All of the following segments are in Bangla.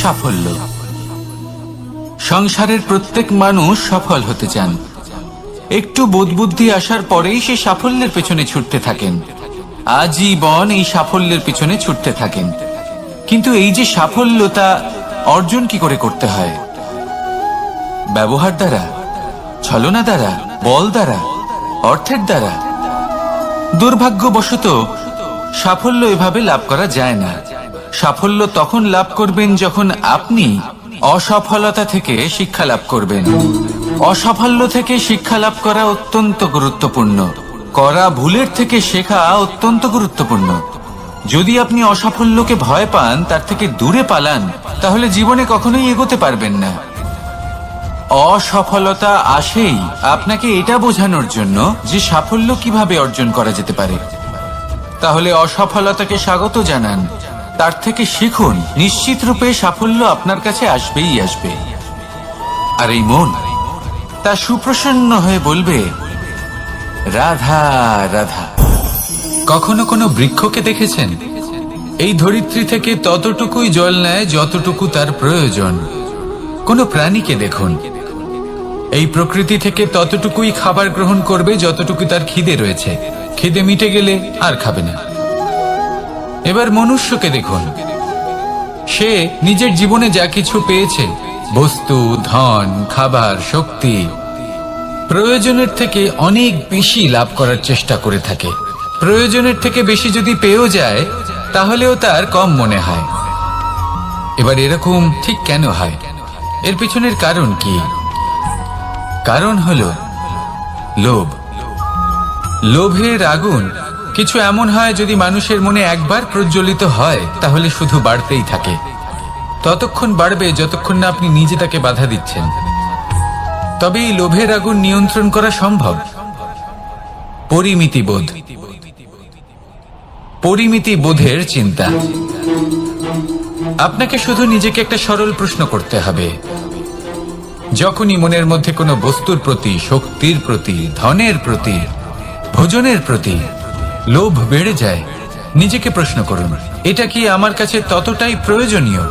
সাফল্য। সংসারের প্রত্যেক মানুষ সফল হতে চান। একটু বোধবুদ্ধি আসার পরেই সে সাফল্যের পেছনে ছুটতে থাকেন, আজীবন এই সাফল্যের পেছনে ছুটতে থাকেন। কিন্তু এই যে সাফল্য, তা অর্জন কি করে করতে হয়? ব্যবহার দ্বারা, ছলনা দ্বারা, বল দ্বারা, অর্থের দ্বারা? দুর্ভাগ্যবশত সাফল্য এভাবে লাভ করা যায় না। সাফল্য তখন লাভ করবেন যখন আপনি অসফলতা থেকে শিক্ষা লাভ করবেন। অসাফল্য থেকে শিক্ষা লাভ করা অত্যন্ত গুরুত্বপূর্ণ। করা ভুলের থেকে শেখা অত্যন্ত গুরুত্বপূর্ণ। যদি আপনি অসাফল্যকে ভয় পান, তার থেকে দূরে পালান, তাহলে জীবনে কখনোই এগোতে পারবেন না। অসফলতা আসেই আপনাকে এটা বোঝানোর জন্য যে সাফল্য কিভাবে অর্জন করা যেতে পারে। তাহলে অসফলতাকে স্বাগত জানান, তার থেকে শিখুন। নিশ্চিত রূপে সাফল্য আপনার কাছে আসবেই আসবে। আর এই মন তা সুপ্রসন্ন হয়ে বলবে, রাধা রাধা। কখনো কোনো বৃক্ষকে দেখেছেন? এই ধরিত্রী থেকে ততটুকুই জল নেয় যতটুকু তার প্রয়োজন। কোনো প্রাণীকে দেখুন, এই প্রকৃতি থেকে ততটুকুই খাবার গ্রহণ করবে যতটুকু তার খিদে রয়েছে। খিদে মিটে গেলে আর খাবে না। এবার মনুষ্যকে দেখুন, সে নিজের জীবনে যা কিছু পেয়েছে, বস্তু, ধন, খাবার, শক্তি, প্রয়োজনের থেকে অনেক বেশি লাভ করার চেষ্টা করে থাকে। প্রয়োজনের থেকে বেশি যদি পেয়েও যায়, তাহলেও তার কম মনে হয়। এবার এরকম ঠিক কেন হয়? এর পিছনের কারণ কি? কারণ হলো লোভ। লোভের আগুন কিছু এমন হয়, যদি মানুষের মনে একবার প্রজ্বলিত হয়, তাহলে শুধু বাড়তেই থাকে। ততক্ষণ বাড়বে যতক্ষণ না আপনি নিজে তাকে বাধা দিচ্ছেন। তবে এই লোভের আগুন নিয়ন্ত্রণ করা সম্ভব। পরিমিতিবোধ, পরিমিতিবোধের চিন্তা। আপনাকে শুধু নিজেকে একটা সরল প্রশ্ন করতে হবে। যখনই মনের মধ্যে কোনো বস্তুর প্রতি, শক্তির প্রতি, ধনের প্রতি, ভোজনের প্রতি লোভ বেড়ে যায়, নিজেকে প্রশ্ন করুন, এটা কি আমার কাছে ততটাই প্রয়োজনীয়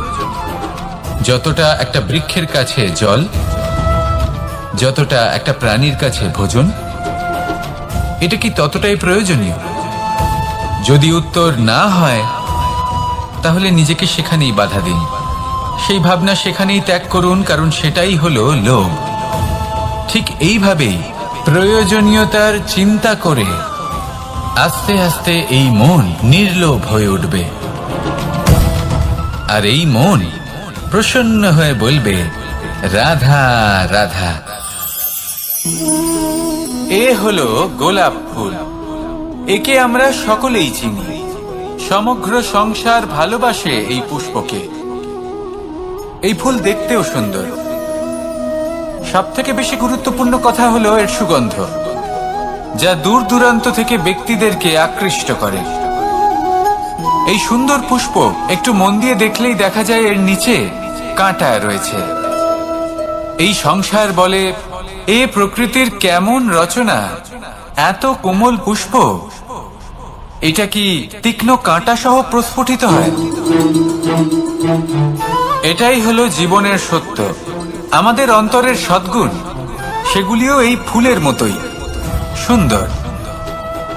যতটা একটা বৃক্ষের কাছে জল, যতটা একটা প্রাণীর কাছে ভোজন? এটা কি ততটাই প্রয়োজনীয়? যদি উত্তর না হয়, তাহলে নিজেকে সেখানেই বাধা দিন। সেই ভাবনা সেখানেই ত্যাগ করুন, কারণ সেটাই হলো লোভ। ঠিক এইভাবেই প্রয়োজনীয়তার চিন্তা করে আস্তে আস্তে এই মন নির্লোভ হয়ে উঠবে। আর এই মন প্রসন্ন হয়ে বলবে, রাধা রাধা। এ হলো গোলাপ ফুল। একে আমরা সকলেই চিনি। সমগ্র সংসার ভালোবাসে এই পুষ্পকে। এই ফুল দেখতেও সুন্দর। সবথেকে বেশি গুরুত্বপূর্ণ কথা হলো এর সুগন্ধ, যা দূর দূরান্ত থেকে ব্যক্তিদেরকে আকৃষ্ট করে। এই সুন্দর পুষ্প একটু মন দিয়ে দেখলেই দেখা যায় এর নিচে কাঁটা রয়েছে। এই সংসার বলে, এ প্রকৃতির কেমন রচনা, এত কোমল পুষ্প, এটা কি তীক্ষ্ণ কাঁটা সহ প্রস্ফুটিত হয়? এটাই হলো জীবনের সত্য। আমাদের অন্তরের সদ্গুণ, সেগুলিও এই ফুলের মতোই সুন্দর।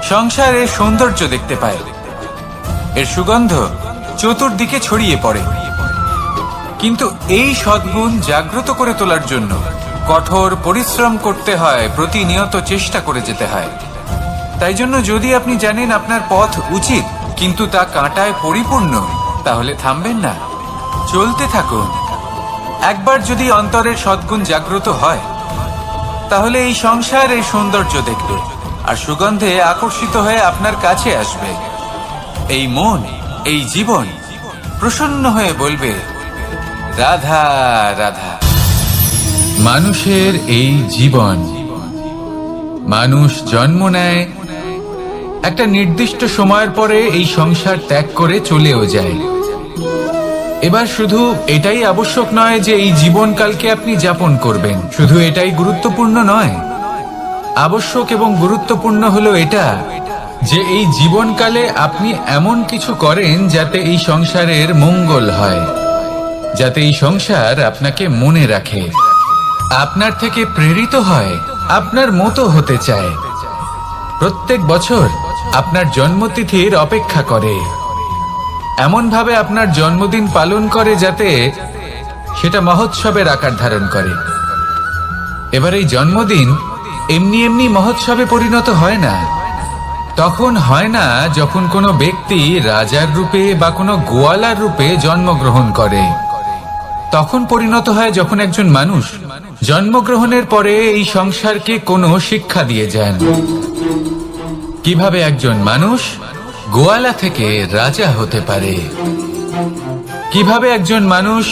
সংসারের সৌন্দর্য দেখতে পায়, এর সুগন্ধ চতুর্দিকে ছড়িয়ে পড়ে। কিন্তু এই সদ্গুণ জাগ্রত করে তোলার জন্য কঠোর পরিশ্রম করতে হয়, প্রতিনিয়ত চেষ্টা করে যেতে হয়। তাই জন্য যদি আপনি জানেন আপনার পথ উচিত, কিন্তু তা কাঁটায় পরিপূর্ণ, তাহলে থামবেন না, চলতে থাকুন। একবার যদি অন্তরের সদ্গুণ জাগ্রত হয়, তাহলে এই সংসার এই সৌন্দর্য দেখবে আর সুগন্ধে আকর্ষিত হয়ে আপনার কাছে আসবে। এই মন, এই জীবন প্রসন্ন হয়ে বলবে, রাধা রাধা। মানুষের এই জীবন, মানুষ জন্ম নেয়, একটা নির্দিষ্ট সময়ের পরে এই সংসার ত্যাগ করে চলেও যায়। এবার শুধু এটাই আবশ্যক নয় যে এই জীবনকালকে আপনি যাপন করবেন, শুধু এটাই গুরুত্বপূর্ণ নয়। আবশ্যক এবং গুরুত্বপূর্ণ হলো এটা যে এই জীবনকালে আপনি এমন কিছু করেন যাতে এই সংসারের মঙ্গল হয়। যাতে এই সংসার আপনাকে মনে রাখে, আপনার থেকে প্রেরিত হয়, আপনার মতো হতে চায়, প্রত্যেক বছর আপনার জন্মতিথির অপেক্ষা করে, এমন ভাবে আপনার জন্মদিন পালন করে যাতে সেটা মহোৎসবের আকার ধারণ করে। এবার এই জন্মদিন এমনি এমনি মহোৎসবে পরিণত হয় না। তখন হয় না যখন কোনো ব্যক্তি রাজার রূপে বা কোনো গোয়ালার রূপে জন্মগ্রহণ করে। তখন পরিণত হয় যখন একজন মানুষ জন্মগ্রহণের পরে এই সংসারকে কোনো শিক্ষা দিয়ে যান, কিভাবে একজন মানুষ গোয়ালা থেকে রাজা হতে পারে, কিভাবে একজন মানুষ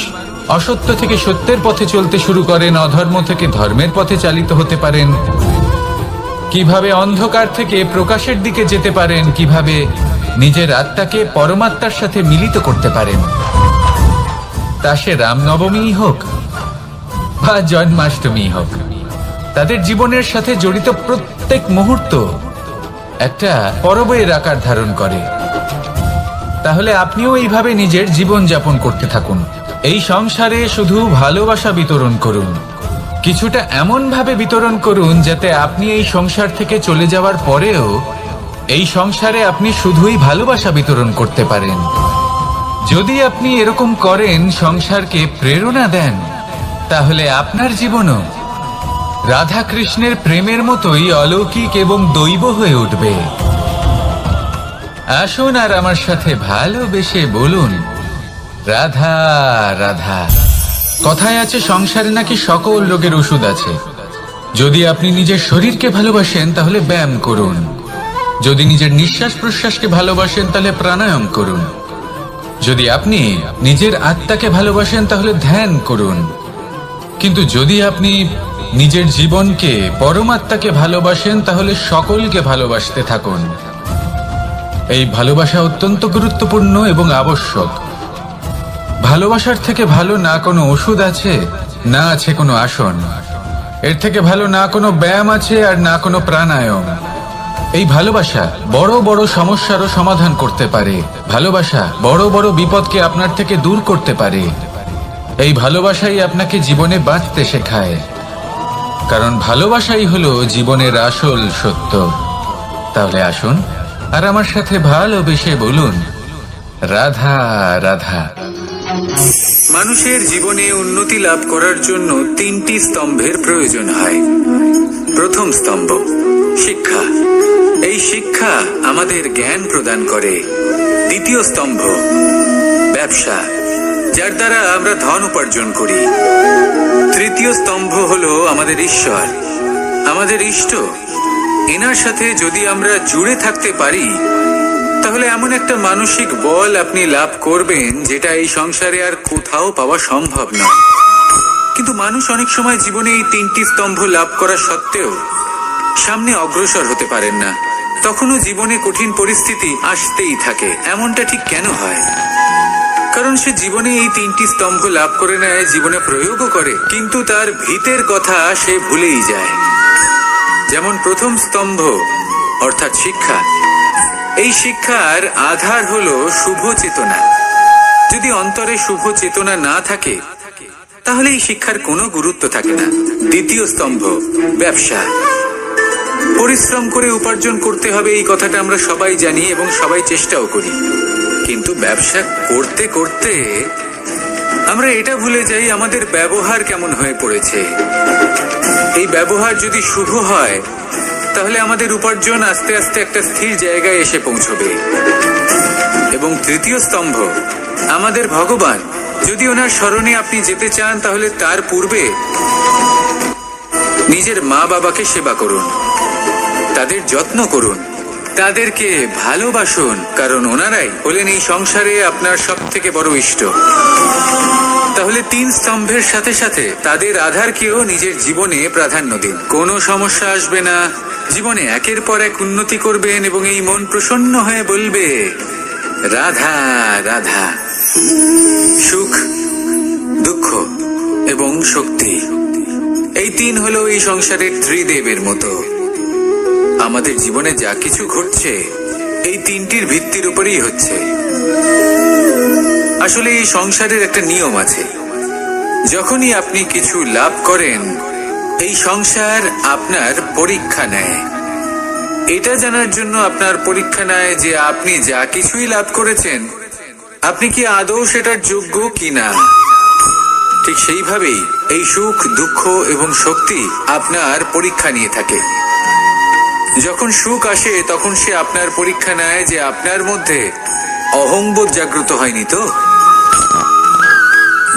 অসত্য থেকে সত্যের পথে চলতে শুরু করেন, অধর্ম থেকে ধর্মের পথে চালিত হতে পারেন, কিভাবে অন্ধকার থেকে প্রকাশের দিকে যেতে পারেন, কিভাবে নিজের আত্মাকে পরমাত্মার সাথে মিলিত করতে পারেন। তা সে রামনবমী হোক বা জন্মাষ্টমী হোক, তাদের জীবনের সাথে জড়িত প্রত্যেক মুহূর্ত একটা পরবের আকার ধারণ করে। তাহলে আপনিও এইভাবে নিজের জীবন যাপন করতে থাকুন। এই সংসারে শুধু ভালোবাসা বিতরণ করুন, কিছুটা এমন ভাবে বিতরণ করুন যাতে আপনি এই সংসার থেকে চলে যাওয়ার পরেও এই সংসারে আপনি শুধুই ভালোবাসা বিতরণ করতে পারেন। যদি আপনি এরকম করেন, সংসারকে প্রেরণা দেন, তাহলে আপনার জীবনও রাধা কৃষ্ণের প্রেমের মতোই অলৌকিক এবং দৈব হয়ে উঠবে। আসুন আর আমার সাথে ভালোবেসে বলুন, রাধা রাধা। কথায় আছে সংসারে নাকি সকল রোগের ওষুধ আছে। যদি আপনি নিজের শরীরকে ভালোবাসেন তাহলে ব্যায়াম করুন, যদি নিজের নিঃশ্বাস প্রশ্বাসকে ভালোবাসেন তাহলে প্রাণায়াম করুন, যদি আপনি নিজের আত্মাকে ভালোবাসেন তাহলে ধ্যান করুন, কিন্তু যদি আপনি নিজের জীবনকে পরমাত্মাকে ভালোবাসেন তাহলে সকলকে ভালোবাসতে থাকুন। এই ভালোবাসা অত্যন্ত গুরুত্বপূর্ণ এবং আবশ্যক। ভালোবাসার থেকে ভালো না কোনো ওষুধ আছে, না আছে কোনো আসন। এর থেকে ভালো না কোনো ব্যায়াম আছে আর না কোনো প্রাণায়াম। এই ভালোবাসা বড় বড় সমস্যারও সমাধান করতে পারে। ভালোবাসা বড় বড় বিপদকে আপনার থেকে দূর করতে পারে। এই ভালোবাসাই আপনাকে জীবনে বাঁচতে শেখায়, কারণ ভালোবাসাই হলো জীবনের আসল সত্য। তাহলে আসুন আর আমার সাথে ভালোবেসে বলুন, রাধা রাধা। মানুষের জীবনে উন্নতি লাভ করার জন্য তিনটি স্তম্ভের প্রয়োজন হয়। প্রথম স্তম্ভ শিক্ষা। এই শিক্ষা আমাদের জ্ঞান প্রদান করে। দ্বিতীয় স্তম্ভ ব্যবসা, যার দ্বারা আমরা ধন উপার্জন করি। তৃতীয় স্তম্ভ হলো আমাদের ঈশ্বর, আমাদের ইষ্ট। এনার সাথে যদি আমরা জুড়ে থাকতে পারি তাহলে এমন একটা মানসিক বল আপনি লাভ করবেন যেটা এই সংসারে আর কোথাও পাওয়া সম্ভব নয়। কিন্তু মানুষ অনেক সময় জীবনে এই তিনটি স্তম্ভ লাভ করা সত্ত্বেও সামনে অগ্রসর হতে পারেন না। তখনও জীবনে কঠিন পরিস্থিতি আসতেই থাকে। এমনটা ঠিক কেন হয়? কারণ সে জীবনে এই তিনটি স্তম্ভ লাভ করে নেয়, জীবনে প্রয়োগও করে, কিন্তু তার ভিতের কথা সে ভুলেই যায়। যেমন প্রথম স্তম্ভ অর্থাৎ শিক্ষা। এই শিক্ষার আধার হলো শুভ চেতনা। যদি অন্তরে শুভ চেতনা না থাকে তাহলে এই শিক্ষার কোনো গুরুত্ব থাকে না। দ্বিতীয় স্তম্ভ ব্যবসা। পরিশ্রম করে উপার্জন করতে হবে, এই কথাটা আমরা সবাই জানি এবং সবাই চেষ্টাও করি। কিন্তু ব্যবসা করতে করতে আমরা এটা ভুলে যাই আমাদের ব্যবহার কেমন হয়ে পড়েছে। এই ব্যবহার যদি শুভ হয় তাহলে আমাদের উপার্জন আস্তে আস্তে একটা স্থির জায়গায় এসে পৌঁছবে। এবং তৃতীয় স্তম্ভ আমাদের ভগবান। যদি ওনার স্মরণে আপনি যেতে চান তাহলে তার পূর্বে নিজের মা বাবাকে সেবা করুন, তাদের যত্ন করুন, তাদেরকে ভালোবাসুন, কারণ ওনারাই হলেন এই সংসারে আপনার সব থেকে বড় ইষ্ট। তাহলে তিন স্তম্ভের সাথে সাথে তাদের আধারকেও নিজের জীবনে প্রাধান্য দিন। কোনো সমস্যা আসবে না, জীবনে একের পর এক উন্নতি করবেন এবং এই মন প্রসন্ন হয়ে বলবে, রাধা রাধা। সুখ, দুঃখ এবং শক্তি, এই তিন হলো এই সংসারের ত্রিদেবের মতো। আমাদের জীবনে যা কিছু ঘটছে এই তিনটির ভিত্তির উপরেই হচ্ছে। আসলে এই সংসারের একটা নিয়ম আছে। যখনই আপনি কিছু লাভ করেন, এই সংসার আপনার পরীক্ষা নেয়। এটা জানার জন্য আপনার পরীক্ষা নেয় যে আপনি যা কিছুই লাভ করেছেন, আপনি কি আদৌ সেটার যোগ্য কিনা। ঠিক সেইভাবেই এই সুখ, দুঃখ এবং শক্তি আপনার পরীক্ষা নিয়ে থাকে। যখন সুখ আসে তখন সে আপনার পরীক্ষা নেয় যে আপনার মধ্যে অহংবোধ জাগ্রত হয়নি তো।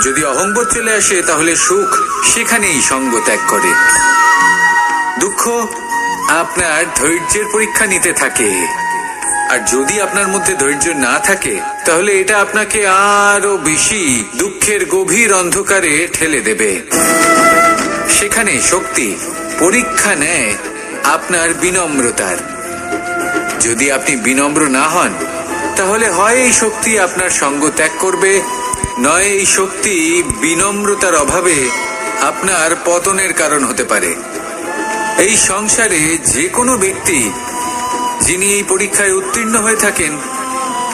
যদি অহংবোধ চলে আসে তাহলে সুখ সেখানেই সঙ্গ ত্যাগ করে। দুঃখ আপনার ধৈর্যের পরীক্ষা নিতে থাকে, আর যদি আপনার মধ্যে ধৈর্য না থাকে তাহলে এটা আপনাকে আরো বেশি দুঃখের গভীর অন্ধকারে ঠেলে দেবে। সেখানে শক্তি পরীক্ষা নেয় আপনার বিনম্রতার। যদি আপনি বিনম্র না হন তাহলে হয় এই শক্তি আপনার সঙ্গ ত্যাগ করবে, নয় এই শক্তি বিনম্রতার অভাবে আপনার পতনের কারণ হতে পারে। এই সংসারে যে কোনো ব্যক্তি যিনি এই পরীক্ষায় উত্তীর্ণ হয়ে থাকেন,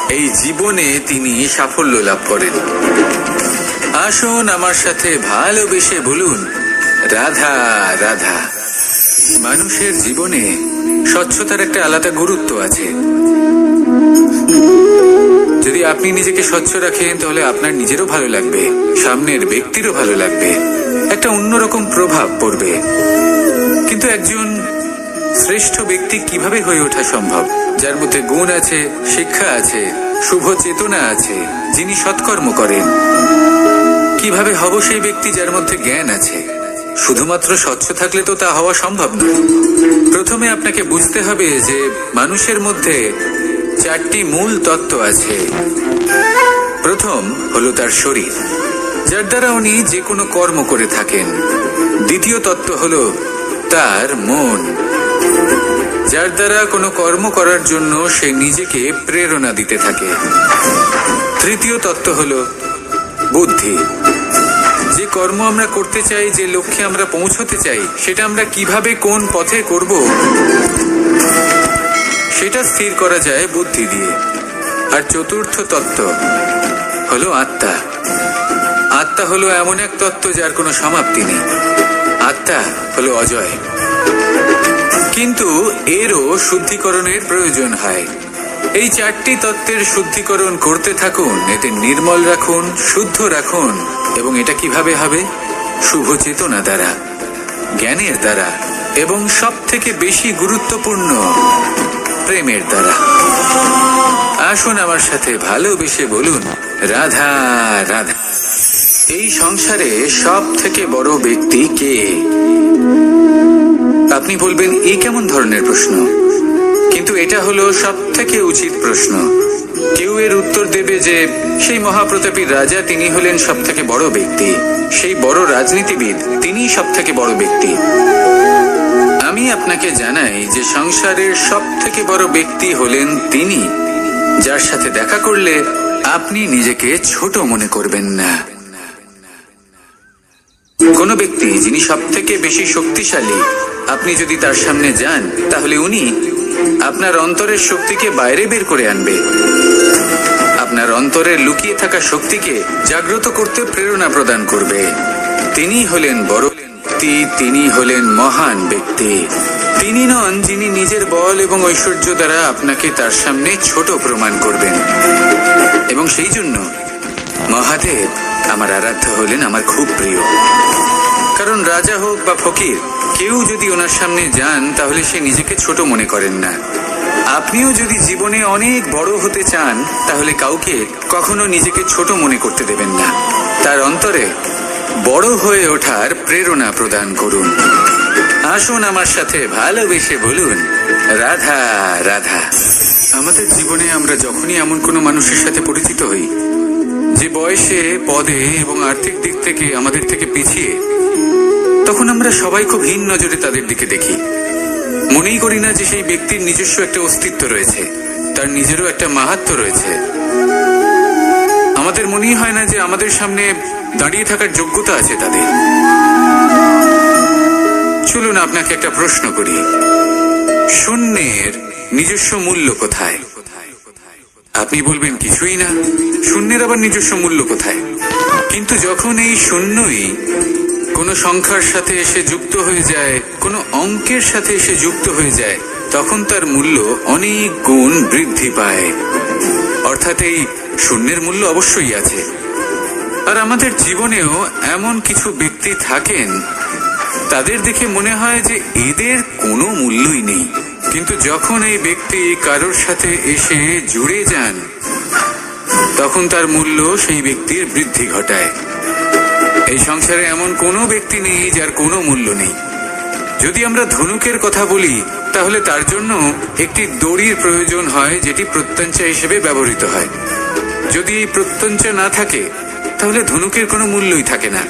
এই জীবনে তিনি সাফল্য লাভ করেন। আসুন আমার সাথে ভালোবেসে বলুন, রাধা রাধা। মানুষের জীবনে স্বচ্ছতার একটা আলাদা গুরুত্ব আছে। যদি আপনি নিজেকে স্বচ্ছ রাখেন তাহলে আপনার নিজেরও ভালো লাগবে, সামনের ব্যক্তিরও ভালো লাগবে, একটা অন্যরকম প্রভাব পড়বে। কিন্তু একজন শ্রেষ্ঠ ব্যক্তি কিভাবে হয়ে ওঠা সম্ভব? যার মধ্যে গুণ আছে, শিক্ষা আছে, শুভ চেতনা আছে, যিনি সৎকর্ম করেন। কিভাবে হব সেই ব্যক্তি যার মধ্যে জ্ঞান আছে? শুধুমাত্র স্বচ্ছ থাকলে তো তা হওয়া সম্ভব নয়। প্রথমে আপনাকে বুঝতে হবে যে মানুষের মধ্যে চারটি মূল তত্ত্ব আছে। প্রথম হলো তার শরীর, যার দ্বারা উনি যে কোনো কর্ম করে থাকেন। দ্বিতীয় তত্ত্ব হলো তার মন, যার দ্বারা কোনো কর্ম করার জন্য সে নিজেকে প্রেরণা দিতে থাকে। তৃতীয় তত্ত্ব হলো বুদ্ধি, যে কর্ম আমরা করতে চাই, যে লক্ষ্যে আমরা পৌঁছতে চাই, সেটা আমরা কিভাবে কোন পথে করব সেটা স্থির করা যায় বুদ্ধি দিয়ে। আর চতুর্থ তত্ত্ব হলো আত্মা। আত্মা হলো এমন এক তত্ত্ব যার কোনো সমাপ্তি নেই। আত্মা হলো অজয়। কিন্তু এরও শুদ্ধিকরণের প্রয়োজন হয়। এই চারটি তত্ত্বের শুদ্ধিকরণ করতে থাকুন, এতে নির্মল রাখুন, শুদ্ধ রাখুন। এবং এটা কিভাবে হবে? শুভ চেতনা দ্বারা, জ্ঞানের দ্বারা, এবং সব থেকে বেশি গুরুত্বপূর্ণ প্রেমের দ্বারা। আসুন আমার সাথে ভালোবেসে বলুন, রাধা রাধা। এই সংসারে সব থেকে বড় ব্যক্তি কে? আপনি বলবেন, এ কেমন ধরনের প্রশ্ন? কিন্তু এটা হলো সব থেকে উচিত প্রশ্ন। কেউ এর উত্তর দেবে যে সেই মহাপ্রতাপী রাজা, তিনি হলেন সব থেকে বড় ব্যক্তি, সেই বড় রাজনীতিবিদ, তিনি সব থেকে বড় ব্যক্তি। আমি আপনাকে জানাই যে সংসারের সব থেকে বড় ব্যক্তি হলেন তিনি, যার সাথে দেখা করলে আপনি নিজেকে ছোট মনে করবেন না। কোন ব্যক্তি যিনি সব থেকে বেশি শক্তিশালী, আপনি যদি তার সামনে যান তাহলে উনি আপনার অন্তরের শক্তিকে বাইরে বের করে আনবে। আপনার অন্তরে লুকিয়ে থাকা শক্তিকে জাগ্রত করতে প্রেরণা প্রদান করবে। তিনি হলেন বড় ব্যক্তি, তিনি হলেন মহান ব্যক্তি। তিনি নন যিনি নিজের বল এবং ঐশ্বর্য দ্বারা আপনাকে তার সামনে ছোট প্রমাণ করবেন। এবং সেই জন্য মহাদেব আমার আরাধ্য হলেন আমার খুব প্রিয়। কারণ রাজা হোক বা ফকির, কেউ যদি ওনার সামনে যান তাহলে সে নিজেকে ছোট মনে করেন না। আপনিও যদি জীবনে অনেক বড় হতে চান তাহলে কাউকে কখনো নিজেকে ছোট মনে করতে দেবেন না। তার অন্তরে বড় হয়ে ওঠার প্রেরণা প্রদান করুন। আসুন আমার সাথে ভালোবেসে বলুন, রাধা রাধা। আমাদের জীবনে আমরা যখনই এমন কোনো মানুষের সাথে পরিচিত হই যে বয়সে, পদে এবং আর্থিক দিক থেকে আমাদের থেকে পিছিয়ে, তখন আমরা সবাই খুব হীন নজরে তাদের দিকে দেখি। মনেই করি না যে সেই ব্যক্তির নিজস্ব একটা অস্তিত্ব রয়েছে, তার নিজেরও একটা মাহাত্ম্য রয়েছে। আমাদের মনেই হয় না যে আমাদের সামনে দাঁড়িয়ে থাকার যোগ্যতা আছে তাদের। চলুন আপনাকে একটা প্রশ্ন করি, শূন্যের নিজস্ব মূল্য কোথায়? আপনি বলবেন কিছুই না, শূন্যের আবার নিজস্ব মূল্য কোথায়? কিন্তু যখন এই শূন্যই কোনো সংখ্যার সাথে এসে যুক্ত হয়ে যায়, কোনো অঙ্কের সাথে এসে যুক্ত হয়ে যায়, তখন তার মূল্য অনেক গুণ বৃদ্ধি পায়। অর্থাৎ এই শূন্যের মূল্য অবশ্যই আছে। আর আমাদের জীবনেও এমন কিছু ব্যক্তি থাকেন, তাদের দেখে মনে হয় যে এদের কোনো মূল্যই নেই, কিন্তু যখন এই ব্যক্তি কারোর সাথে এসে জুড়ে যান, তখন তার মূল্য সেই ব্যক্তির বৃদ্ধি ঘটায়। এই সংসারে এমন কোনো ব্যক্তি নেই যার কোনো মূল্য নেই। যদি আমরা ধনুকের কথা বলি, তাহলে তার জন্য একটি দড়ির প্রয়োজন হয়, যেটি প্রত্যঞ্চা হিসেবে ব্যবহৃত হয়। যদি এই প্রত্যঞ্চা না থাকে, তাহলে ধনুকের কোনো মূল্যই থাকে না।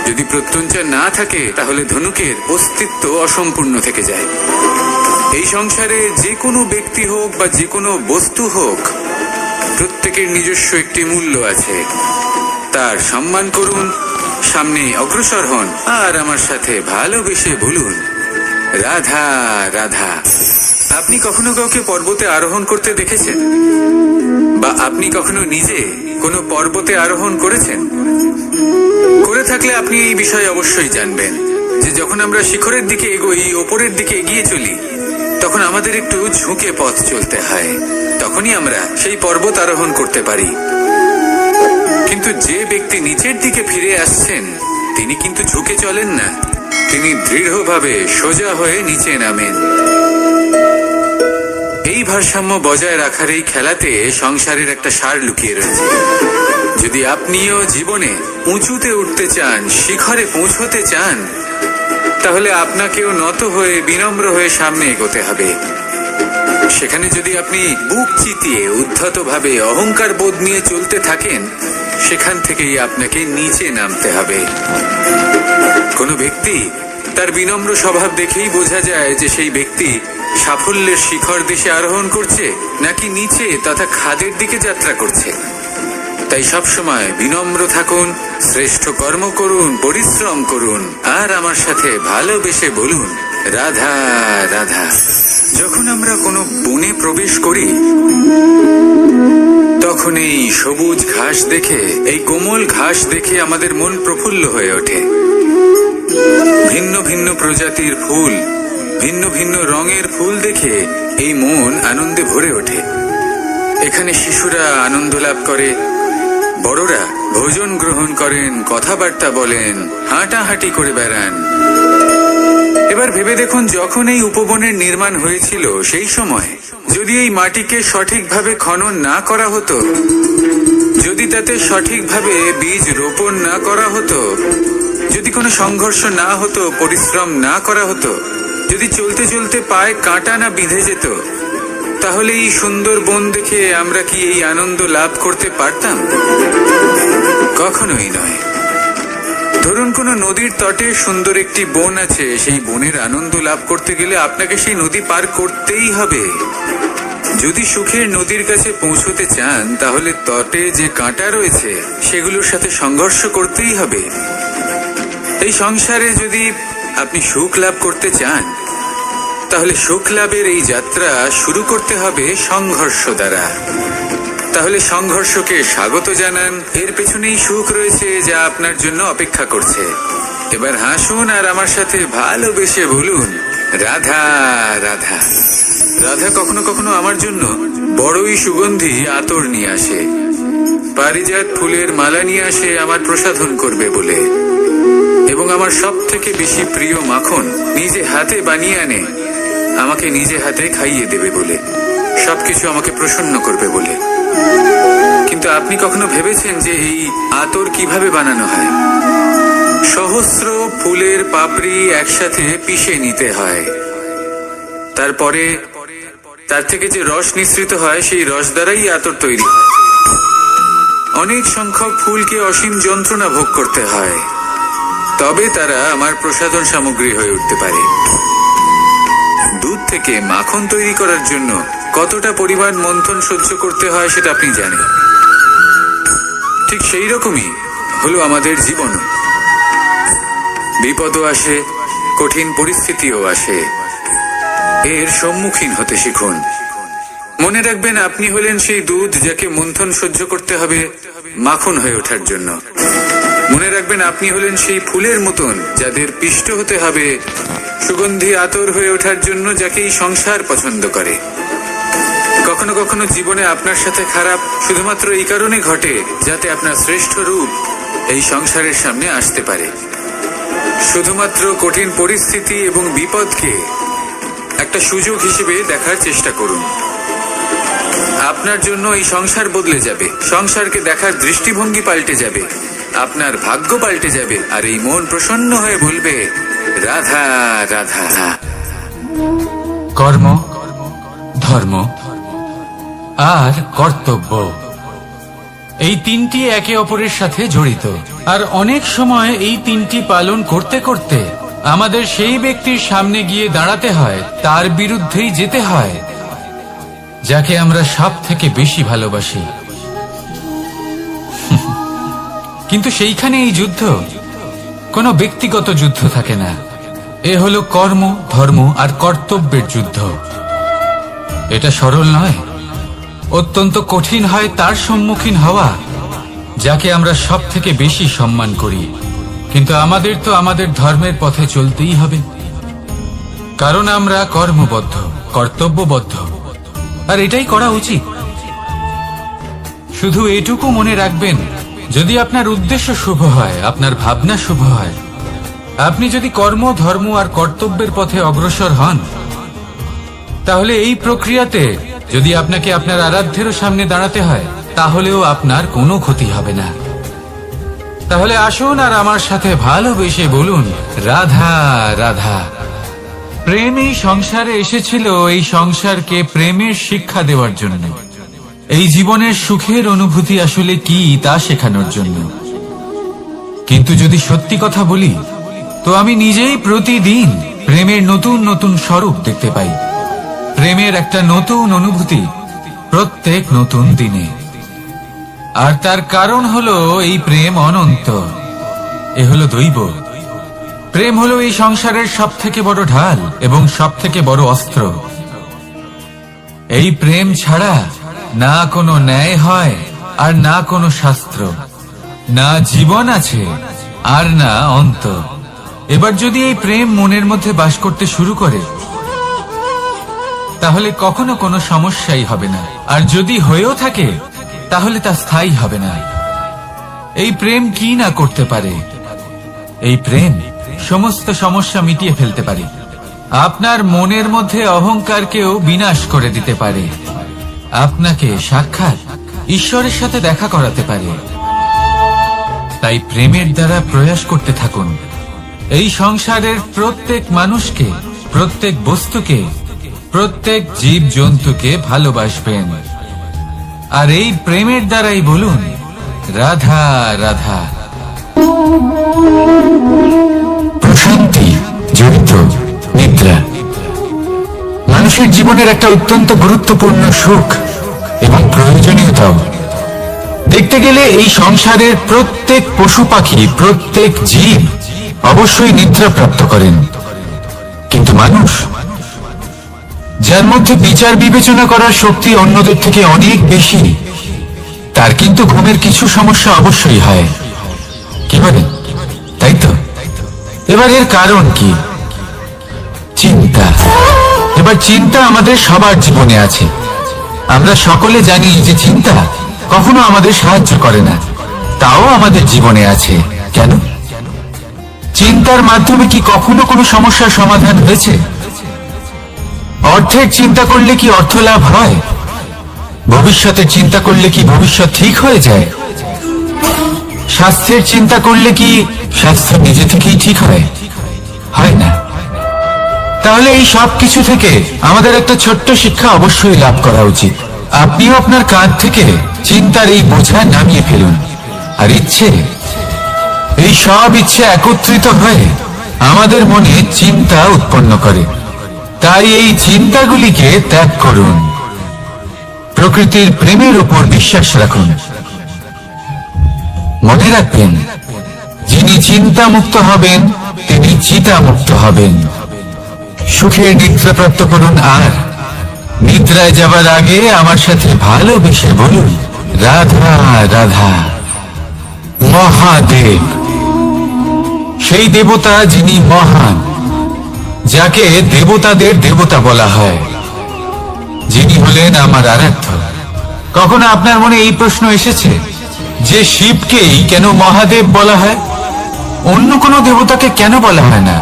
যদি প্রত্যঞ্চা না থাকে, তাহলে ধনুকের অস্তিত্ব অসম্পূর্ণ থেকে যায়। এই সংসারে যে কোনো ব্যক্তি হোক বা যে কোনো বস্তু হোক, প্রত্যেকের নিজস্ব একটি মূল্য আছে। তার সম্মান করুন, সামনে অগ্রসর হন, আর আমার সাথে ভালোবেসে বলুন, রাধা রাধা। আপনি কখনো কাউকে পর্বতে আরোহণ করতে দেখেছেন? বা আপনি কখনো নিজে কোনো পর্বতে আরোহণ করেছেন? করে থাকলে আপনি এই বিষয়ে অবশ্যই জানবেন যে যখন আমরা শিখরের দিকে এগোই, ওপরের দিকে এগিয়ে চলি, তখন আমাদের একটু ঝুঁকে পথ চলতে হয়। তখনই আমরা সেই পর্বত আরোহণ করতে পারি। কিন্তু যে ব্যক্তি নিচের দিকে ফিরে আসছেন, তিনি কিন্তু ঝুঁকে চলেন না, তিনি দৃঢ়ভাবে সোজা হয়ে নিচে নামেন। এই ভারসাম্য বজায় রাখার এই খেলাতে সংসারের একটা সার লুকিয়ে রয়েছে। যদি আপনিও জীবনে উঁচুতে উঠতে চান, শিখরে পৌঁছতে চান, তাহলে আপনাকেও নত হয়ে, বিনম্র হয়ে সামনে এগোতে হবে। সেখানে যদি আপনি বুক চিতিয়ে উদ্ধতভাবে অহংকার বোধ নিয়ে চলতে থাকেন, সেখান থেকেই আপনাকে নিচে নামতে হবে। কোনো ব্যক্তি তার বিনম্র স্বভাব দেখেই বোঝা যায় যে সেই ব্যক্তি সাফল্যের শিখর দেশে আরোহণ করছে নাকি নিচে তথা খাদের দিকে যাত্রা করছে। তাই সবসময় বিনম্র থাকুন, শ্রেষ্ঠ কর্ম করুন, পরিশ্রম করুন, আর আমার সাথে ভালোবেসে বলুন, রাধা রাধা। যখন আমরা কোনো বনে প্রবেশ করি, তখন এই সবুজ ঘাস দেখে, এই কোমল ঘাস দেখে আমাদের মন প্রফুল্ল হয়ে ওঠে। ভিন্ন ভিন্ন প্রজাতির ফুল, ভিন্ন ভিন্ন রঙের ফুল দেখে এই মন আনন্দে ভরে ওঠে। এখানে শিশুরা আনন্দ লাভ করে, বড়রা ভোজন গ্রহণ করেন, কথাবার্তা বলেন, হাঁটাহাঁটি করে বেড়ান। এবার ভেবে দেখুন, যখন এই উপবনের নির্মাণ হয়েছিল, সেই সময় যদি এই মাটিকে সঠিকভাবে খনন না করা হতো, যদি তাতে সঠিকভাবে বীজ রোপণ না করা হতো, যদি কোনো সংঘর্ষ না হতো, পরিশ্রম না করা হতো, যদি চলতে চলতে পায়ে কাঁটা না বিঁধে যেত, তাহলে এই সুন্দর বন দেখে আমরা কি এই আনন্দ লাভ করতে পারতাম? কখনোই নয়। ধরুন কোনো নদীর তটে সুন্দর একটি বন আছে, সেই বনের আনন্দ লাভ করতে গেলে আপনাকে সেই নদী পার করতেই হবে। যদি সুখের নদীর কাছে পৌঁছতে চান, তাহলে তটে যে কাঁটা রয়েছে সেগুলোর সাথে সংঘর্ষ করতেই হবে। এই সংসারে যদি আপনি সুখ লাভ করতে চান, তাহলে সুখ লাভের এই যাত্রা শুরু করতে হবে সংঘর্ষ দ্বারা। তাহলে সংঘর্ষকে স্বাগত জানান, এর পেছনেই সুখ রয়েছে যা আপনার জন্য অপেক্ষা করছে। এবার হাসুন আর আমার সাথে ভালোবেসে বলুন, রাধা রাধা। রাধা কখনো কখনো আমার জন্য বড়ই সুগন্ধি আতর নিয়ে আসে, পারিজাত ফুলের মালা নিয়ে আসে আমার প্রসাধন করবে বলে, এবং আমার সব থেকে বেশি প্রিয় মাখন নিজে হাতে বানিয়ে আনে আমাকে নিজে হাতে খাইয়ে দেবে বলে, সবকিছু আমাকে প্রসন্ন করবে বলে। কিন্তু আপনি কখনো ভেবেছেন যে এই আতর কিভাবে বানানো হয়? সহস্র ফুলের পাপড়ি একসাথে পিষে নিতে হয়, তারপরে তার থেকে যে রস নিঃসৃত হয়, সেই রস দ্বারাই আতর তৈরি হয়। অনেক সংখ্যক ফুলকে অসীম যন্ত্রণা ভোগ করতে হয়, তবে তারা আমার প্রসাধন সামগ্রী হয়ে উঠতে পারে। দুধ থেকে মাখন তৈরি করার জন্য কতটা পরিমাণ মন্থন সহ্য করতে হয় সেটা আপনি জানেন। ঠিক সেই রকমই হলো আমাদের জীবন। বিপদও আসে, কঠিন পরিস্থিতিও আসে, এর সম্মুখীন হতে শিখুন। মনে রাখবেন, আপনি হলেন সেই দুধ যাকে মন্থন সহ্য করতে হবে মাখন হয়ে ওঠার জন্য। মনে রাখবেন, আপনি হলেন সেই ফুলের মতন যাদের পিষ্ট হতে হবে সুগন্ধি আতর হয়ে ওঠার জন্য, যাকে এই সংসার পছন্দ করে। কখনো কখনো জীবনে আপনার সাথে খারাপ শুধুমাত্র এই কারণে ঘটে যাতে আপনার শ্রেষ্ঠ রূপ এই সংসারের সামনে আসতে পারে। শুধুমাত্র কঠিন পরিস্থিতি এবং বিপদকে একটা সুযোগ হিসেবে দেখার চেষ্টা করুন। আপনার জন্য এই সংসার বদলে যাবে, সংসারকে দেখার দৃষ্টিভঙ্গি পাল্টে যাবে, আপনার ভাগ্য পাল্টে যাবে, আর এই মন প্রসন্ন হয়ে বলবে রাধা রাধা। কর্ম, ধর্ম আর কর্তব্য, এই তিনটি একে অপরের সাথে জড়িত। আর অনেক সময় এই তিনটি পালন করতে করতে আমাদের সেই ব্যক্তির সামনে গিয়ে দাঁড়াতে হয়, তার বিরুদ্ধেই যেতে হয় যাকে আমরা সব থেকে বেশি ভালোবাসি। কিন্তু সেইখানে এই যুদ্ধ কোনো ব্যক্তিগত যুদ্ধ থাকে না, এ হলো কর্ম, ধর্ম আর কর্তব্যের যুদ্ধ। এটা সরল নয়, অত্যন্ত কঠিন হয় তার সম্মুখীন হওয়া যাকে আমরা সব থেকে বেশি সম্মান করি। কিন্তু আমাদের তো আমাদের ধর্মের পথে চলতেই হবে, কারণ আমরা কর্মবদ্ধ, কর্তব্যবদ্ধ, আর এটাই করা উচিত। শুধু এটুকু মনে রাখবেন, যদি আপনার উদ্দেশ্য শুভ হয়, আপনার ভাবনা শুভ হয়, আপনি যদি কর্ম, ধর্ম আর কর্তব্যের পথে অগ্রসর হন, তাহলে এই প্রক্রিয়াতে যদি আপনাকে আপনার আরাধ্যেরও সামনে দাঁড়াতে হয়, তাহলেও আপনার কোনো ক্ষতি হবে না। তাহলে আসুন আর আমার সাথে ভালোবেসে বলুন রাধা রাধা। প্রেম এই সংসারে এসেছিল এই সংসারকে প্রেমের শিক্ষা দেওয়ার জন্য, এই জীবনের সুখের অনুভূতি আসলে কি তা শেখানোর জন্য। কিন্তু যদি সত্যি কথা বলি, তো আমি নিজেই প্রতিদিন প্রেমের নতুন নতুন স্বরূপ দেখতে পাই, প্রেমের একটা নতুন অনুভূতি প্রত্যেক নতুন দিনে। আর তার কারণ হলো এই প্রেম অনন্ত, এ হলো দৈব। প্রেম হলো এই সংসারের সব থেকে বড় ঢাল এবং সব থেকে বড় অস্ত্র। এই প্রেম ছাড়া না কোনো ন্যায় হয় আর না কোনো শাস্ত্র, না জীবন আছে আর না অন্ত। এবার যদি এই প্রেম মনের মধ্যে বাস করতে শুরু করে, তাহলে কখনো কোনো সমস্যাই হবে না, আর যদি হয়েও থাকে তাহলে তা স্থায়ী হবে না। এই প্রেম কি না করতে পারে? এই প্রেম সমস্ত সমস্যা মিটিয়ে ফেলতে পারে, আপনার মনের মধ্যে অহংকারকেও বিনাশ করে দিতে পারে, আপনাকে সাক্ষাৎ ঈশ্বরের সাথে দেখা করাতে পারে। তাই প্রেমের দ্বারা প্রয়াস করতে থাকুন এই সংসারের প্রত্যেক মানুষকে, প্রত্যেক বস্তুকে, প্রত্যেক জীব জন্তুকে ভালোবাসবেন। আর এই প্রেমের দ্বারাই বলুন রাধা রাধা। প্রশান্তি, যুদ্ধ, নিদ্রা মানুষের জীবনের একটা অত্যন্ত গুরুত্বপূর্ণ সুখ এবং প্রয়োজনীয়তাও। দেখতে গেলে এই সংসারের প্রত্যেক পশু পাখি, প্রত্যেক জীব অবশ্যই নিদ্রা প্রাপ্ত করেন, কিন্তু মানুষ, যার মধ্যে বিচার বিবেচনা করার শক্তি অন্যদের থেকে অনেক বেশি, তার কিন্তু ঘুমের কিছু সমস্যা অবশ্যই হয়। কি বলেন? তাই তো? এবার এর কারণ কি? চিন্তা। এবার চিন্তা আমাদের সবার জীবনে আছে। আমরা সকলে জানি যে চিন্তা কখনো আমাদের সাহায্য করে না, তাও আমাদের জীবনে আছে। কেন? চিন্তার মাধ্যমে কি কখনো কোনো সমস্যার সমাধান হয়েছে? অর্থের চিন্তা করলে কি অর্থ লাভ হয়? ভবিষ্যতের চিন্তা করলে কি ভবিষ্যৎ ঠিক হয়ে যায়? স্বাস্থ্যের চিন্তা করলে কি স্বাস্থ্য নিজে থেকেই ঠিক হয়? হয় না। তাহলে এই সব কিছু থেকে আমাদের একটা ছোট্ট শিক্ষা অবশ্যই লাভ করা উচিত। আপনিও আপনার কাঁধ থেকে চিন্তার এই বোঝা নামিয়ে ফেলুন, আর ইচ্ছে, এই সব ইচ্ছে একত্রিত হয়ে আমাদের মনে চিন্তা উৎপন্ন করে। তাই এই চিন্তাগুলিকে ত্যাগ করুন, প্রকৃতির প্রেমের উপর বিশ্বাস রাখুন। মনে রাখবেন, যিনি চিন্তা মুক্ত হবেন তিনি চিতা মুক্ত হবেন। সুখের নিদ্রা প্রাপ্ত করুন আর নিদ্রায় যাবার আগে আমার সাথে ভালোবেসে বলুন, রাধা রাধা। মহাদেব, সেই দেবতা যিনি মহান, যাকে দেবতাদের দেবতা বলা হয়, যিনি হলেন আমার আরাধ্য। কখনো আপনার মনে এই প্রশ্ন এসেছে যে শিবকেই কেন মহাদেব বলা হয়, অন্য কোনো দেবতাকে কেন বলা হয় না?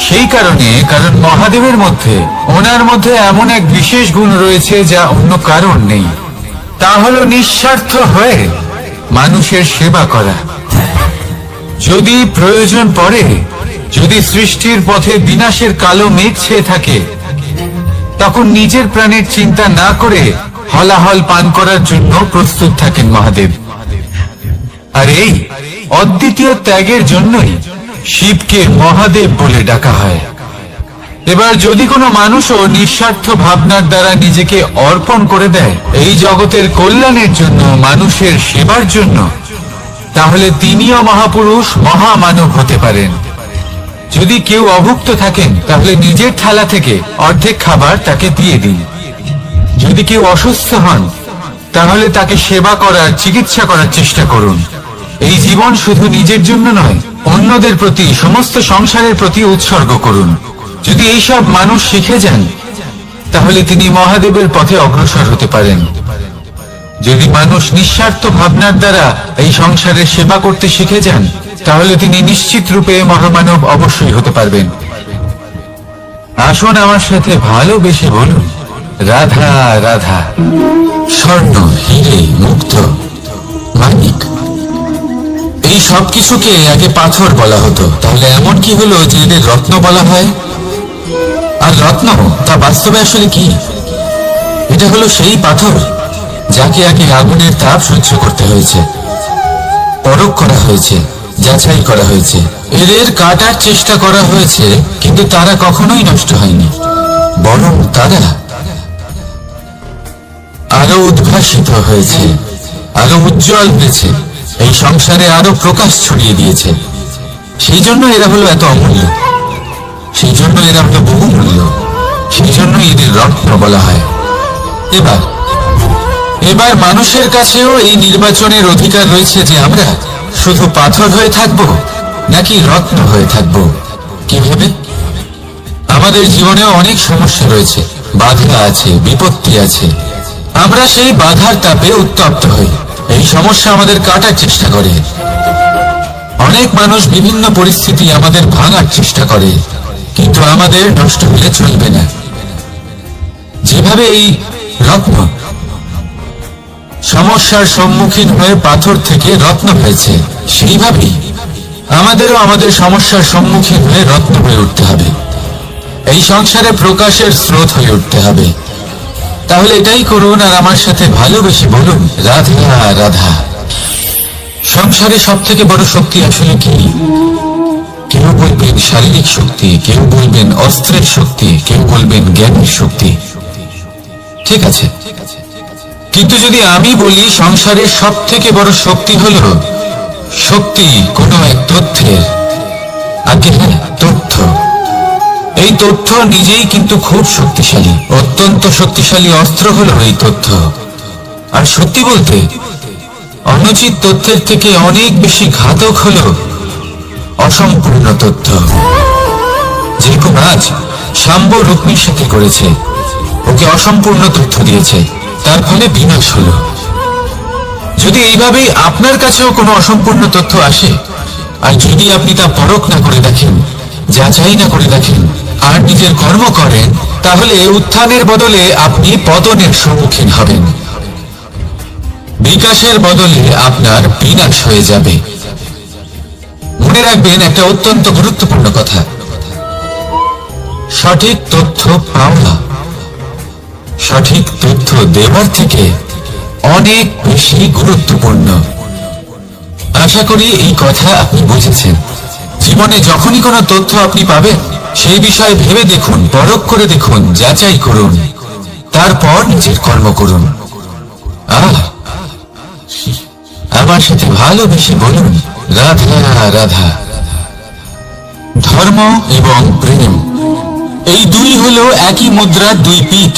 সেই কারণ মহাদেবের মধ্যে, ওনার মধ্যে এমন এক বিশেষ গুণ রয়েছে যা অন্য কারণ নেই। তা হলো নিঃস্বার্থ হয়ে মানুষের সেবা করা। যদি প্রয়োজন পড়ে, যদি সৃষ্টির পথে বিনাশের কালো মেঘ ছেয়ে থাকে, তখন নিজের প্রাণের চিন্তা না করে হলাহল পান করার জন্য প্রস্তুত থাকেন মহাদেব। আর এই অদ্বিতীয় ত্যাগের জন্যই শিবকে মহাদেব বলে ডাকা হয়। এবার যদি কোনো মানুষও নিঃস্বার্থ ভাবনার দ্বারা নিজেকে অর্পণ করে দেয় এই জগতের কল্যাণের জন্য, মানুষের সেবার জন্য, তাহলে তিনিও মহাপুরুষ, মহামানব হতে পারেন। যদি কেউ অভুক্ত থাকেন, তাহলে নিজের থালা থেকে অর্ধেক খাবার তাকে দিয়ে দিন। যদি কেউ অসুস্থ হন, তাহলে তাকে সেবা করার, চিকিৎসা করার চেষ্টা করুন। এই জীবন শুধু নিজের জন্য নয়, অন্যদের প্রতি, সমস্ত সংসারের প্রতি উৎসর্গ করুন। যদি এইসব মানুষ শিখে যান, তাহলে তিনি মহাদেবের পথে অগ্রসর হতে পারেন। যদি মানুষ নিঃস্বার্থ ভাবনার দ্বারা এই সংসারের সেবা করতে শিখে যান, তাহলে তিনি নিশ্চিত রূপে মহামানব অবশ্যই হতে পারবেন। আসুন আমার সাথে ভালোবেসে বলুন, রাধা রাধা। স্বর্ণ, হিরে, মুক্ত, মানিক, এই সব কিছুকে আগে পাথর বলা হতো। তাহলে এমন কি হলো যে এদের রত্ন বলা হয়? আর রত্ন তা বাস্তবে আসলে কি? এটা হলো সেই পাথর যাকে আগে আগুনের তাপ সহ্য করতে হয়েছে, পরখ করা হয়েছে, যাচাই করা হয়েছে, এদের কাটার চেষ্টা করা হয়েছে, কিন্তু তারা কখনোই নষ্ট হয়নি, বরং তারা আরো উদ্ভাসিত হয়েছে, আরো উজ্জ্বল হয়েছে, এই সংসারে আরো প্রকাশ ছড়িয়ে দিয়েছে। সেই জন্য এরা হলো এত অমূল্য, সেই জন্য এরা হলো বহুমূল্য, সেই জন্য এদের রত্ন বলা হয়। এবার মানুষের কাছেও এই নির্বাচনের অধিকার রয়েছে যে আমরা শুধু পাথর হয়ে থাকব নাকি রত্ন হয়ে থাকব। কিভাবে? আমাদের জীবনেও অনেক সমস্যা রয়েছে, বাধা আছে, বিপত্তি আছে। আমরা সেই বাধার তাপে উত্তপ্ত হই, এই সমস্যা আমাদের কাটার চেষ্টা করে। অনেক মানুষ বিভিন্ন পরিস্থিতি আমাদের ভাঙার চেষ্টা করে, কিন্তু আমাদের নষ্ট হলে চলবে না। যেভাবে এই রত্ন সমস্যার সম্মুখীন হয়ে পাথর থেকে রত্ন হয়েছে, সেইভাবেই আমাদেরও আমাদের সমস্যার সম্মুখীন হয়ে রত্ন হয়ে উঠতে হবে, এই সংসারে প্রকাশের স্রোত হয়ে উঠতে হবে। তাহলে এটাই করুন আর আমার সাথে ভালোবেসে বলুন, রাধা রাধা। সংসারে সব থেকে বড় শক্তি আসলে কি? কেউ বলবেন শারীরিক শক্তি, কেউ বলবেন অস্ত্রের শক্তি, কেউ বলবেন জ্ঞানের শক্তি। ঠিক আছে, কিন্তু যদি আমি বলি সংসারের সব থেকে বড় শক্তি হলো শক্তি কোনো এক তথ্যের, আগে হ্যাঁ, তথ্য। এই তথ্য নিজেই কিন্তু খুব শক্তিশালী, অত্যন্ত শক্তিশালী অস্ত্র হলো এই তথ্য। আর সত্যি বলতে, অনুচিত তথ্যের থেকে অনেক বেশি ঘাতক হলো অসম্পূর্ণ তথ্য। যেরকম আজ শাম্ব রুক্মির সাথে করেছে, ওকে অসম্পূর্ণ তথ্য দিয়েছে, তার ফলে বিনাশ হলো। যদি এইভাবেই আপনার কাছেও কোনো অসম্পূর্ণ তথ্য আসে, আর যদি আপনি তা পরখ না করে দেখেন, যাচাই না করে দেখেন, আর নিজের কর্ম করেন, তাহলে উত্থানের বদলে আপনি পতনের সম্মুখীন হবেন, বিকাশের বদলে আপনার বিনাশ হয়ে যাবে। মনে রাখবেন একটা অত্যন্ত গুরুত্বপূর্ণ কথা, সঠিক তথ্য পাওয়া সঠিক তথ্য দেওয়ার থেকে অনেক বেশি গুরুত্বপূর্ণ। আশা করি এই কথা আপনি বুঝেছেন। জীবনে যখনই কোনো তথ্য আপনি পাবেন, সেই বিষয়ে ভেবে দেখুন, পরখ করে দেখুন, যাচাই করুন, তারপর নিজের কর্ম করুন। আমার সাথে ভালোবেসে বলুন, রাধা রাধা। ধর্ম এবং প্রেম, এই দুই হলো একই মুদ্রার দুই পিঠ।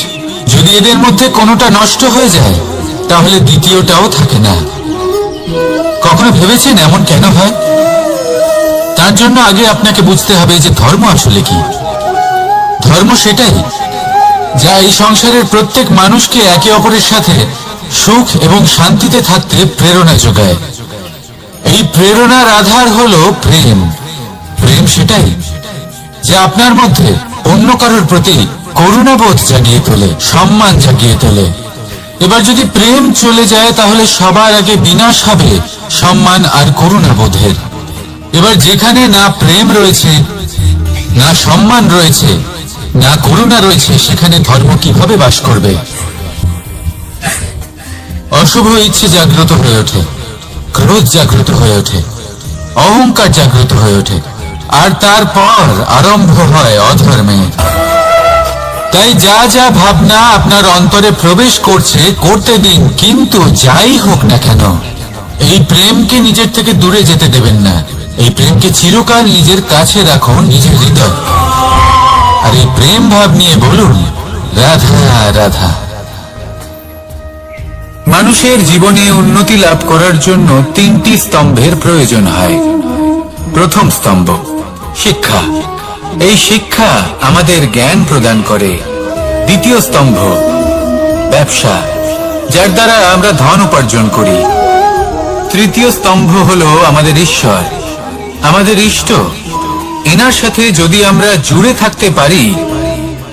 যদি এদের মধ্যে কোনোটা নষ্ট হয়ে যায় তাহলে দ্বিতীয়টাও থাকে না। কখনো ভেবেছেন এমন কেন হয়? তার জন্য আগে আপনাকে বুঝতে হবে যে ধর্ম আসলে কি। ধর্ম সেটাই যা এই সংসারের প্রত্যেক মানুষকে একে অপরের সাথে সুখ এবং শান্তিতে থাকতে প্রেরণা যোগায়। এই প্রেরণার আধার হলো প্রেম। প্রেম সেটাই যা আপনার মধ্যে অন্য কারোর প্রতি করুণাবোধ জাগিয়ে তোলে, সম্মান জাগিয়ে তোলে। এবার যদি প্রেম চলে যায় তাহলে সবার আগে বিনাশ হবে সম্মান আর করুণাবোধের। এবার যেখানে না প্রেম রয়েছে, না সম্মান রয়েছে, না করুণা রয়েছে, সেখানে ধর্ম কিভাবে বাস করবে? অশুভ ইচ্ছে জাগ্রত হয়ে ওঠে, ক্রোধ জাগ্রত হয়ে ওঠে, অহংকার জাগ্রত হয়ে ওঠে, আর তারপর আরম্ভ হয় অধর্মে। তাই যা যা ভাবনা আপনার অন্তরে প্রবেশ করছে করতে দিন, কিন্তু যাই হোক না কেন এই প্রেমকে নিজের থেকে দূরে যেতে দেবেন না। এই প্রেমকে চিরকাল নিজের কাছে রাখুন, নিজের হৃদয়। আর এই প্রেম ভাব নিয়ে বলুন, রাধা রাধা। মানুষের জীবনে উন্নতি লাভ করার জন্য তিনটি স্তম্ভের প্রয়োজন হয়। প্রথম স্তম্ভ শিক্ষা। এই শিক্ষা আমাদের জ্ঞান প্রদান করে। দ্বিতীয় স্তম্ভ ব্যবসা, যার দ্বারা আমরা ধন উপার্জন করি। তৃতীয় স্তম্ভ হলো আমাদের ঈশ্বর, আমাদের ইষ্ট। এনার সাথে যদি আমরা জুড়ে থাকতে পারি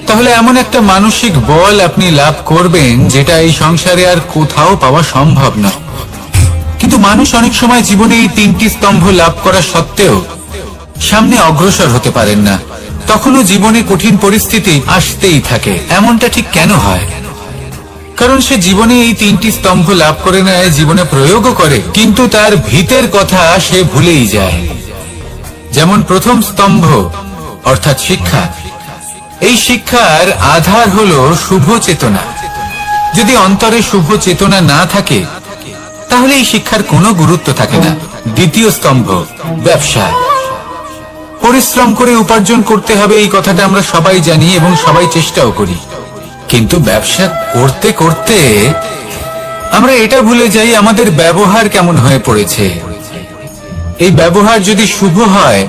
তাহলে এমন একটা মানসিক বল আপনি লাভ করবেন যেটা এই সংসারে আর কোথাও পাওয়া সম্ভব না। কিন্তু মানুষ অনেক সময় জীবনে এই তিনটি স্তম্ভ লাভ করা সত্ত্বেও সামনে অগ্রসর হতে পারেন না। তখনও জীবনে কঠিন পরিস্থিতি আসতেই থাকে। এমনটা ঠিক কেন হয়? কারণ সে জীবনে এই তিনটি স্তম্ভ লাভ করে নেয়, জীবনে প্রয়োগও করে, কিন্তু তার ভিতের কথা সে ভুলেই যায়। যেমন প্রথম স্তম্ভ অর্থাৎ শিক্ষা। এই শিক্ষার আধার হলো শুভ চেতনা। যদি অন্তরে শুভ চেতনা না থাকে তাহলে এই শিক্ষার কোনো গুরুত্ব থাকে না। দ্বিতীয় স্তম্ভ ব্যবসা। পরিশ্রম করে উপার্জন করতে হবে, এই কথাটা আমরা সবাই জানি এবং সবাই চেষ্টাও করি। কিন্তু ব্যবসা করতে করতে আমরা এটা ভুলে যাই আমাদের ব্যবহার কেমন হয়ে পড়েছে। এই ব্যবহার যদি শুভ হয়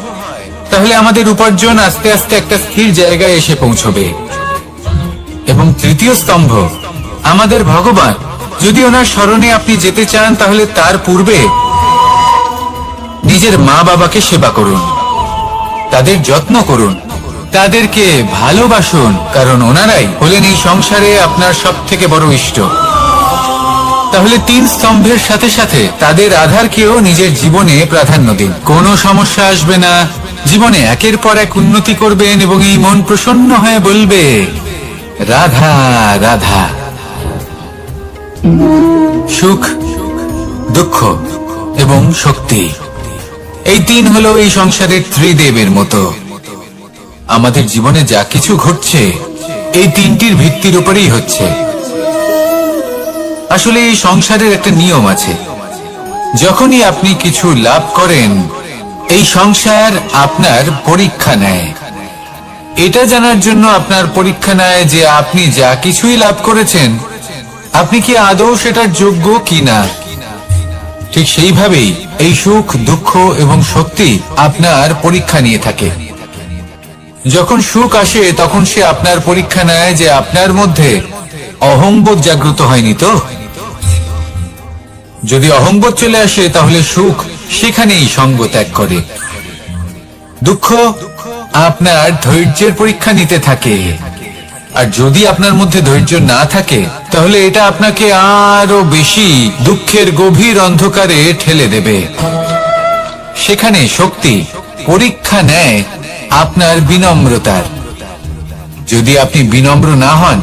তাহলে আমাদের উপার্জন আস্তে আস্তে একটা স্থির জায়গায় এসে পৌঁছবে। এবং তৃতীয় স্তম্ভ আমাদের ভগবান। যদি ওনার স্মরণে আপনি যেতে চান তাহলে তার পূর্বে নিজের মা বাবাকে সেবা করুন, তাদের যত্ন করুন, তাদেরকে ভালোবাসুন, কারণ ওনারাই হলেন এই সংসারে আপনার সব থেকে বড় ইষ্ট। তাহলে তিন স্তম্ভের সাথে সাথে তাদের আধারকেও নিজের জীবনে প্রাধান্য দিন। কোনো সমস্যা আসবে না, জীবনে একের পর এক উন্নতি করবেন এবং এই মন প্রসন্ন হয়ে বলবে রাধা রাধা। সুখ, দুঃখ এবং শক্তি, এই তিন হলো এই সংসারের ত্রিদেবের মতো। আমাদের জীবনে যা কিছু ঘটছে এই তিনটির ভিত্তির উপরেই হচ্ছে। আসলে এই সংসারের একটা নিয়ম আছে, যখনই আপনি কিছু লাভ করেন এই সংসার আপনার পরীক্ষা নেয়। এটা জানার জন্য আপনার পরীক্ষা নেয় যে আপনি যা কিছুই লাভ করেছেন আপনি কি আদৌ সেটার যোগ্য কিনা। ঠিক সেইভাবেই এই সুখ, দুঃখ এবং শক্তি আপনার পরীক্ষা নিয়ে থাকে। যখন সুখ আসে তখন সে আপনার পরীক্ষা নেয় যে আপনার মধ্যে অহংবোধ জাগ্রত হয়নি তো। যদি অহংবোধ চলে আসে তাহলে সুখ সেখানেই সঙ্গ ত্যাগ করে। দুঃখ আপনার ধৈর্যের পরীক্ষা নিতে থাকে, আর যদি আপনার মধ্যে ধৈর্য না থাকে তাহলে এটা আপনাকে আরো বেশি দুঃখের গভীর অন্ধকারে ঠেলে দেবে। সেখানে শক্তি পরীক্ষা নেয় আপনার বিনম্রতার। যদি আপনি বিনম্র না হন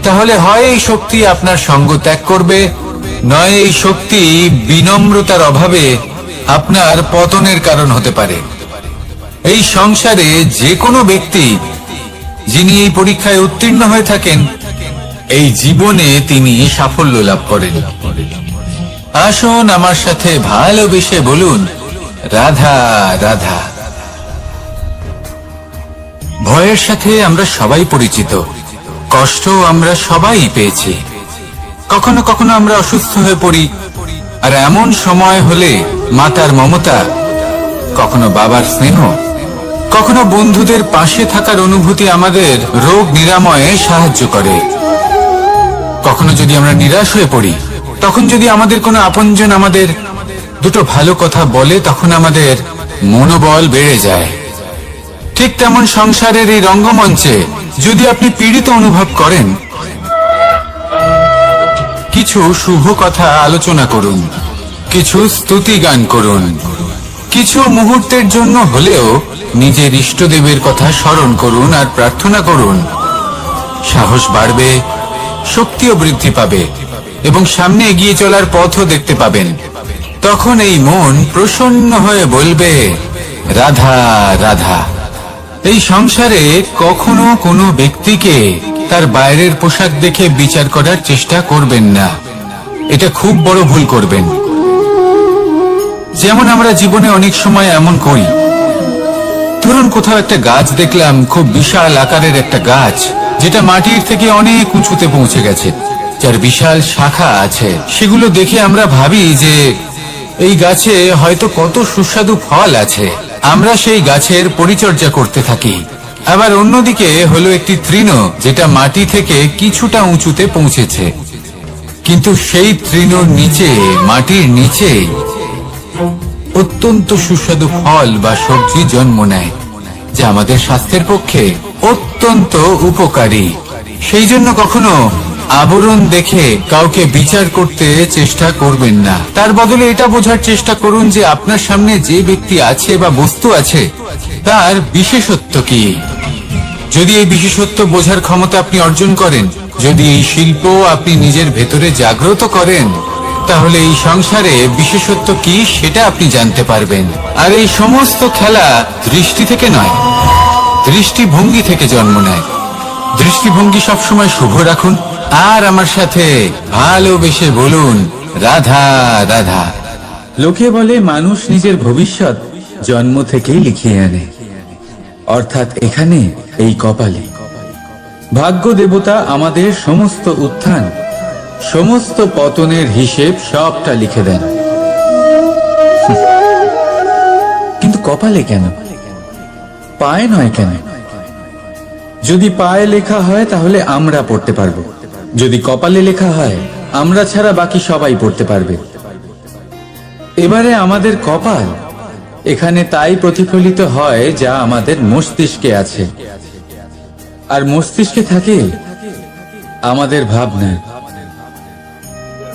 তাহলে হয় এই শক্তি আপনার সঙ্গ ত্যাগ করবে, নয় এই শক্তি বিনম্রতার অভাবে আপনার পতনের কারণ হতে পারে। এই সংসারে যে কোনো ব্যক্তি যিনি এই পরীক্ষায় উত্তীর্ণ হয়ে থাকেন এই জীবনে তিনি সাফল্য লাভ করেন। আসুন আমার সাথে ভালোবেসে বলুন রাধা রাধা। ভয়ের সাথে আমরা সবাই পরিচিত। কষ্ট আমরা সবাই পেয়েছি। কখনো কখনো আমরা অসুস্থ হয়ে পড়ি, আর এমন সময় হলে মাতার মমতা, কখনো বাবার স্নেহ, কখনো বন্ধুদের পাশে থাকার অনুভূতি আমাদের রোগ নিরাময়ে সাহায্য করে। কখনো যদি আমরা নিরাশ হয়ে পড়ি, তখন যদি আমাদের কোনো আপনজন আমাদের দুটো ভালো কথা বলে, তখন আমাদের মনোবল বেড়ে যায়। ঠিক তেমন সংসারের এই রঙ্গমঞ্চে যদি আপনি পীড়িত অনুভব করেন, কিছু শুভ কথা আলোচনা করুন, কিছু স্তুতি গান করুন, কিছু মুহূর্তের জন্য হলেও নিজের ইষ্টদেবের কথা স্মরণ করুন আর প্রার্থনা করুন। সাহস বাড়বে, শক্তিও বৃদ্ধি পাবে এবং সামনে এগিয়ে চলার পথও দেখতে পাবেন। তখন এই মন প্রসন্ন হয়ে বলবে, রাধা রাধা। এই সংসারে কখনো কোনো ব্যক্তিকে তার বাইরের পোশাক দেখে বিচার করার চেষ্টা করবেন না, এটা খুব বড় ভুল করবেন। যেমন আমরা জীবনে অনেক সময় এমন করি, ধরুন কোথাও একটা গাছ দেখলাম, খুব বিশাল আকারের একটা গাছ, যেটা মাটির থেকে অনেক উঁচুতে পৌঁছে গেছে, যার বিশাল শাখা আছে। সেগুলো দেখে আমরা ভাবি যে এই গাছে হয়তো কত সুস্বাদু ফল আছে, আমরা সেই গাছের পরিচর্যা করতে থাকি। আবার অন্যদিকে হলো একটি তৃণ, যেটা মাটি থেকে কিছুটা উঁচুতে পৌঁছেছে, কিন্তু সেই তৃণর নিচে, মাটির নিচে অত্যন্ত সুস্বাদু ফল বা সবজি জন্ম নেয়, যা আমাদের স্বাস্থ্যের পক্ষে অত্যন্ত উপকারী। সেই জন্য কখনো আবরণ দেখে কাউকে বিচার করতে চেষ্টা করবেন না। তার বদলে এটা বোঝার চেষ্টা করুন যে আপনার সামনে যে ব্যক্তি আছে বা বস্তু আছে, তার বিশেষত্ব কি। যদি এই বিশেষত্ব বোঝার ক্ষমতা আপনি অর্জন করেন, যদি এই শিল্প আপনি নিজের ভেতরে জাগ্রত করেন, তাহলে এই সংসারে বিশেষত্ব কি সেটা আপনি জানতে পারবেন। আর এই সমস্ত খেলা দৃষ্টি থেকে নয়, দৃষ্টিভঙ্গি থেকে জন্ম নেয়। দৃষ্টিভঙ্গি সবসময় শুভ রাখুন, আর আমার সাথে ভালোবেসে বলুন, রাধা রাধা। লোকে বলে মানুষ নিজের ভবিষ্যৎ জন্ম থেকেই লিখিয়ে আনে, অর্থাৎ এখানে এই কপালে। ভাগ্য দেবতা আমাদের সমস্ত উত্থান, সমস্ত পতনের হিসেব সবটা লিখে দেন। কিন্তু কপালে কেন, পায়ে নয় কেন? যদি পায়ে লেখা হয় তাহলে আমরা পড়তে পারবো, যদি কপালে লেখা হয় আমরা ছাড়া বাকি সবাই পড়তে পারবে। এবারে আমাদের কপাল এখানে তাই প্রতিফলিত হয় যা আমাদের মস্তিষ্কে আছে, আর মস্তিষ্কে থাকে আমাদের ভাবনা।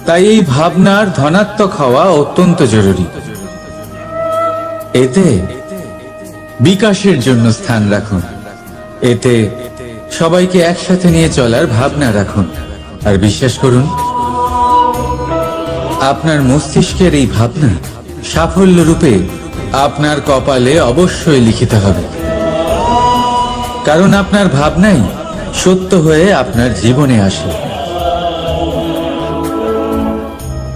তাই এই ভাবনার ধনাত্মক হওয়া অত্যন্ত জরুরি। এতে বিকাশের জন্য স্থান রাখুন, এতে সবাইকে একসাথে নিয়ে চলার ভাবনা রাখুন, আর বিশ্বাস করুন আপনার মস্তিষ্কের এই ভাবনা সাফল্য রূপে আপনার কপালে অবশ্যই লিখিত হবে। কারণ আপনার ভাবনাই সত্য হয়ে আপনার জীবনে আসে।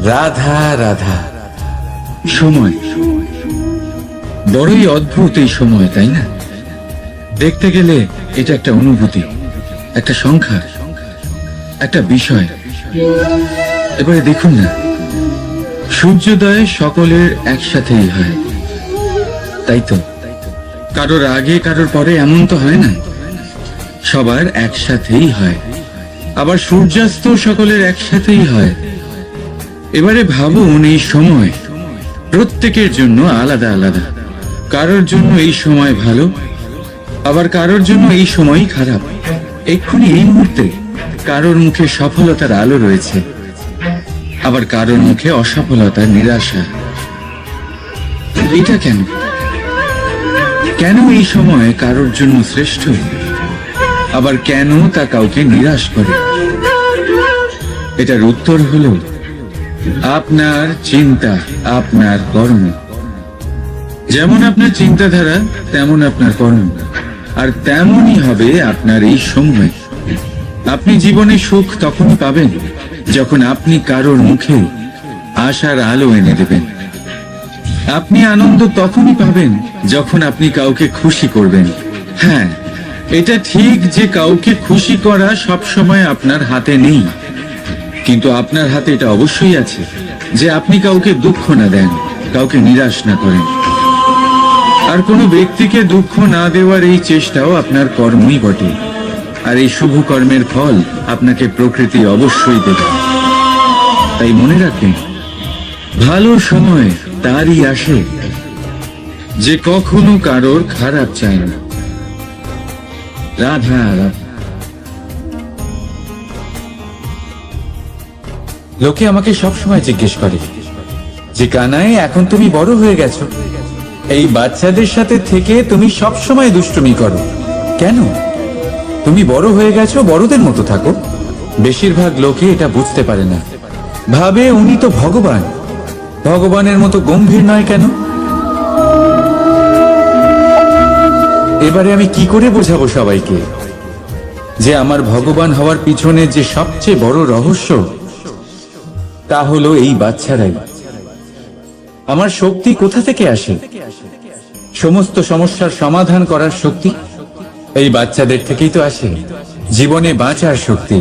রাধা রাধা। সময় বড়ই অদ্ভুত, এই সময়, তাই না? দেখতে গেলে এটা একটা অনুভূতি, একটা সংখ্যা, একটা বিষয়। এবারে দেখুন না, সূর্যোদয় সকলের একসাথেই হয়, তাই তো? কারোর আগে কারোর পরে এমন তো হয় না, সবার একসাথেই হয়। আবার সূর্যাস্ত সকলের একসাথেই হয়। এবারে ভাবুন, এই সময় প্রত্যেকের জন্য আলাদা আলাদা। কারোর জন্য এই সময় ভালো, আবার কারোর জন্য এই সময়ই খারাপ। এক্ষুনি এই মুহূর্তে কারোর মুখে সফলতার আলো রয়েছে, আবার কারোর মুখে অসফলতার নিরাশা। এটা কেন? কেন এই সময় কারোর জন্য শ্রেষ্ঠ, আবার কেন তা কাউকে নিরাশ করে? এটার উত্তর হলো আপনার চিন্তা, আপনার কর্ম। যেমন আপনার চিন্তাধারা, তেমন আপনার কর্ম, আর তেমনই হবে আপনার এই সময়। আপনি জীবনে সুখ তখনই পাবেন যখন আপনি কারোর মুখে আশার আলো এনে দেবেন। আপনি আনন্দ তখনই পাবেন যখন আপনি কাউকে খুশি করবেন। হ্যাঁ, এটা ঠিক যে কাউকে খুশি করা সব সময় আপনার হাতে নেই, কিন্তু আপনার হাতে এটা অবশ্যই আছে যে আপনি কাউকে দুঃখ না দেন, কাউকে নিরাশ না করেন। আর কোনো ব্যক্তিকে দুঃখ না দেওয়ার এই চেষ্টাও আপনার কর্মই বটে। আর এই শুভ কর্মের ফল আপনাকে প্রকৃতি অবশ্যই দেবে। তাই মনে রাখবেন, ভালো সময় তারই আসে যে কখনো কারোর খারাপ চায় না। রাধা রাধা। লোকে আমাকে সবসময় জিজ্ঞেস করে যে কানাই, এখন তুমি বড় হয়ে গেছো, এই বাচ্চাদের সাথে থেকে তুমি সবসময় দুষ্টুমি করো কেন? তুমি বড় হয়ে গেছো, বড়দের মতো থাকো। বেশিরভাগ লোকে এটা বুঝতে পারে না, ভাবে উনি তো ভগবান, ভগবানের মতো গম্ভীর নয় কেন? এবারে আমি কি করে বোঝাবো সবাইকে যে আমার ভগবান হওয়ার পিছনে যে সবচেয়ে বড় রহস্য, তা হলো এই বাচ্চারাই। আমার শক্তি কোথা থেকে আসে? সমস্ত সমস্যার সমাধান করার শক্তি এই বাচ্চাদের থেকেই তো আসে। জীবনে বাঁচার শক্তি,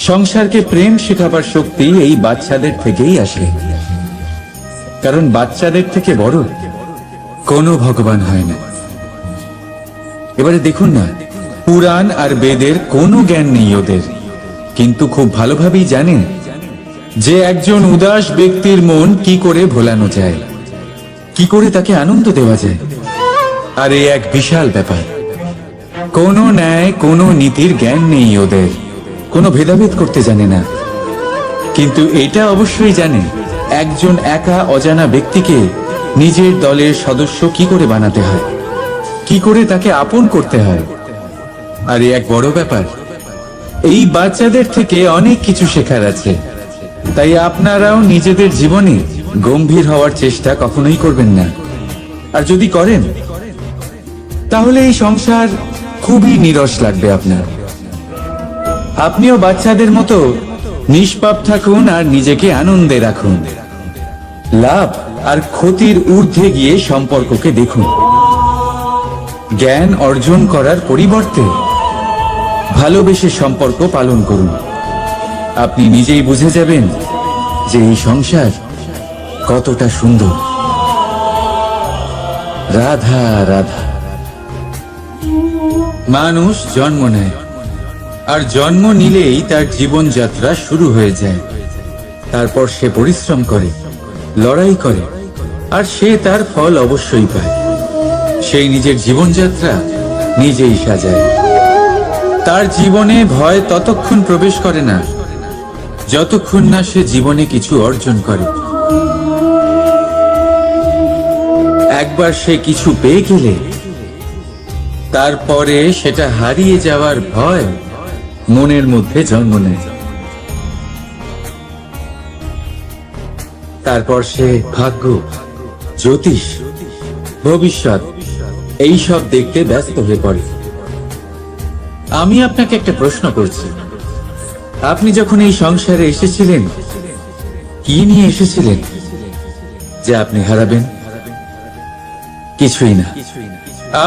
সংসারকে প্রেম শেখাবার শক্তি এই বাচ্চাদের থেকেই আসে। কারণ বাচ্চাদের থেকে বড় কোনো ভগবান হয় না। এবারে দেখুন না, পুরাণ আর বেদের কোনো জ্ঞান নেই ওদের, কিন্তু খুব ভালোভাবেই জানেন যে একজন উদাস ব্যক্তির মন কি করে ভোলানো যায়, কি করে তাকে আনন্দ দেওয়া যায়। আর এই এক বিশাল ব্যাপার। কোনো ন্যায়, কোনো নীতির জ্ঞান নেই ওদের, কোনো ভেদাভেদ করতে জানে না। কিন্তু এটা অবশ্যই জানে একজন একা অজানা ব্যক্তিকে নিজের দলের সদস্য কি করে বানাতে হয়, কি করে তাকে আপন করতে হয়। আর এক বড় ব্যাপার, এই বাচ্চাদের থেকে অনেক কিছু শেখার আছে। তাই আপনারাও নিজেদের জীবনে গম্ভীর হওয়ার চেষ্টা কখনোই করবেন না। আর যদি করেন তাহলে এই সংসার খুবই নিরস লাগবে আপনার। আপনিও বাচ্চাদের মতো নিষ্পাপ থাকুন আর নিজেকে আনন্দে রাখুন। লাভ আর ক্ষতির ঊর্ধ্বে গিয়ে সম্পর্ককে দেখুন। জ্ঞান অর্জন করার পরিবর্তে ভালোবেসে সম্পর্ক পালন করুন। আপনি নিজেই বুঝে যাবেন যে এই সংসার কতটা সুন্দর। রাধা রাধা। মানুষ জন্ম নেয়, আর জন্ম নিলেই তার জীবনযাত্রা শুরু হয়ে যায়। তারপর সে পরিশ্রম করে, লড়াই করে, আর সে তার ফল অবশ্যই পায়। সেই নিজের জীবনযাত্রা নিজেই সাজায়। তার জীবনে ভয় ততক্ষণ প্রবেশ করে না যতক্ষণ না সে জীবনে কিছু অর্জন করে। একবার সে কিছু পেয়ে গেলে তারপরে সেটা হারিয়ে যাওয়ার ভয় মনের মধ্যে জন্ম নেয়। তারপর সে ভাগ্য, জ্যোতিষ, ভবিষ্যৎ এইসব দেখতে ব্যস্ত হয়ে পড়ে। আমি আপনাকে একটা প্রশ্ন করছি, আপনি যখন এই সংসারে এসেছিলেন কি নিয়ে এসেছিলেন যে আপনি হারাবেন? কিছুই না।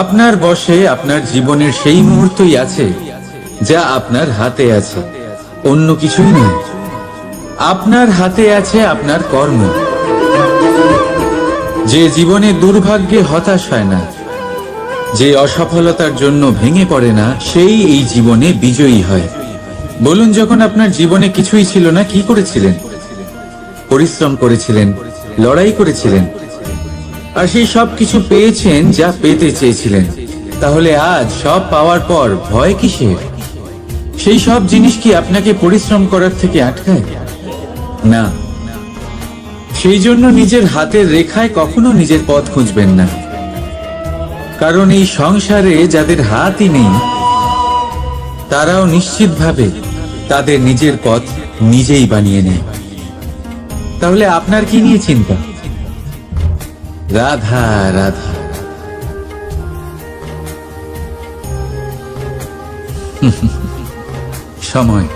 আপনার বশে আপনার জীবনের সেই মুহূর্তই আছে যা আপনার হাতে আছে, অন্য কিছুই নয়। আপনার হাতে আছে আপনার কর্ম। যে জীবনে দুর্ভাগ্যে হতাশ হয় না, যে অসফলতার জন্য ভেঙে পড়ে না, সেই এই জীবনে বিজয়ী হয়। বলুন, যখন আপনার জীবনে কিছুই ছিল না, কি করেছিলেন? পরিশ্রম করেছিলেন, লড়াই করেছিলেন, আর সেই সব কিছু পেয়েছেন যা পেতে চেয়েছিলেন। তাহলে আজ সব পাওয়ার পর ভয় কিসের? সেই সব জিনিস কি আপনাকে পরিশ্রম করার থেকে আটকায়? না। সেই জন্য নিজের হাতের রেখায় কখনো নিজের পথ খুঁজবেন না। কারণ এই সংসারে যাদের হাতই নেই, তারাও নিশ্চিতভাবে তাদের নিজের পথ নিজেই বানিয়ে নেয়। তাহলে আপনার কি নিয়ে চিন্তা? রাধা রাধা। সময়,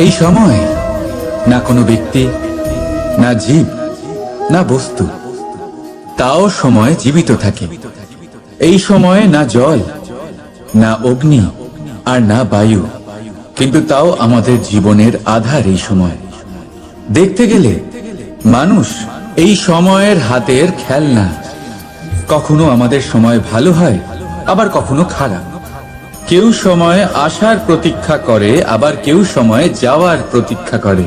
এই সময় না কোনো ব্যক্তি, না জীব, না বস্তু, তাও সময় জীবিত থাকে। এই সময়ে না জল, না অগ্নি আর না বায়ু, কিন্তু তাও আমাদের জীবনের আধার এই সময়। দেখতে গেলে মানুষ এই সময়ের হাতের খেলনা। কখনো আমাদের সময় ভালো হয়, আবার কখনো খারাপ। কেউ সময় আসার প্রতীক্ষা করে, আবার কেউ সময় যাওয়ার প্রতীক্ষা করে,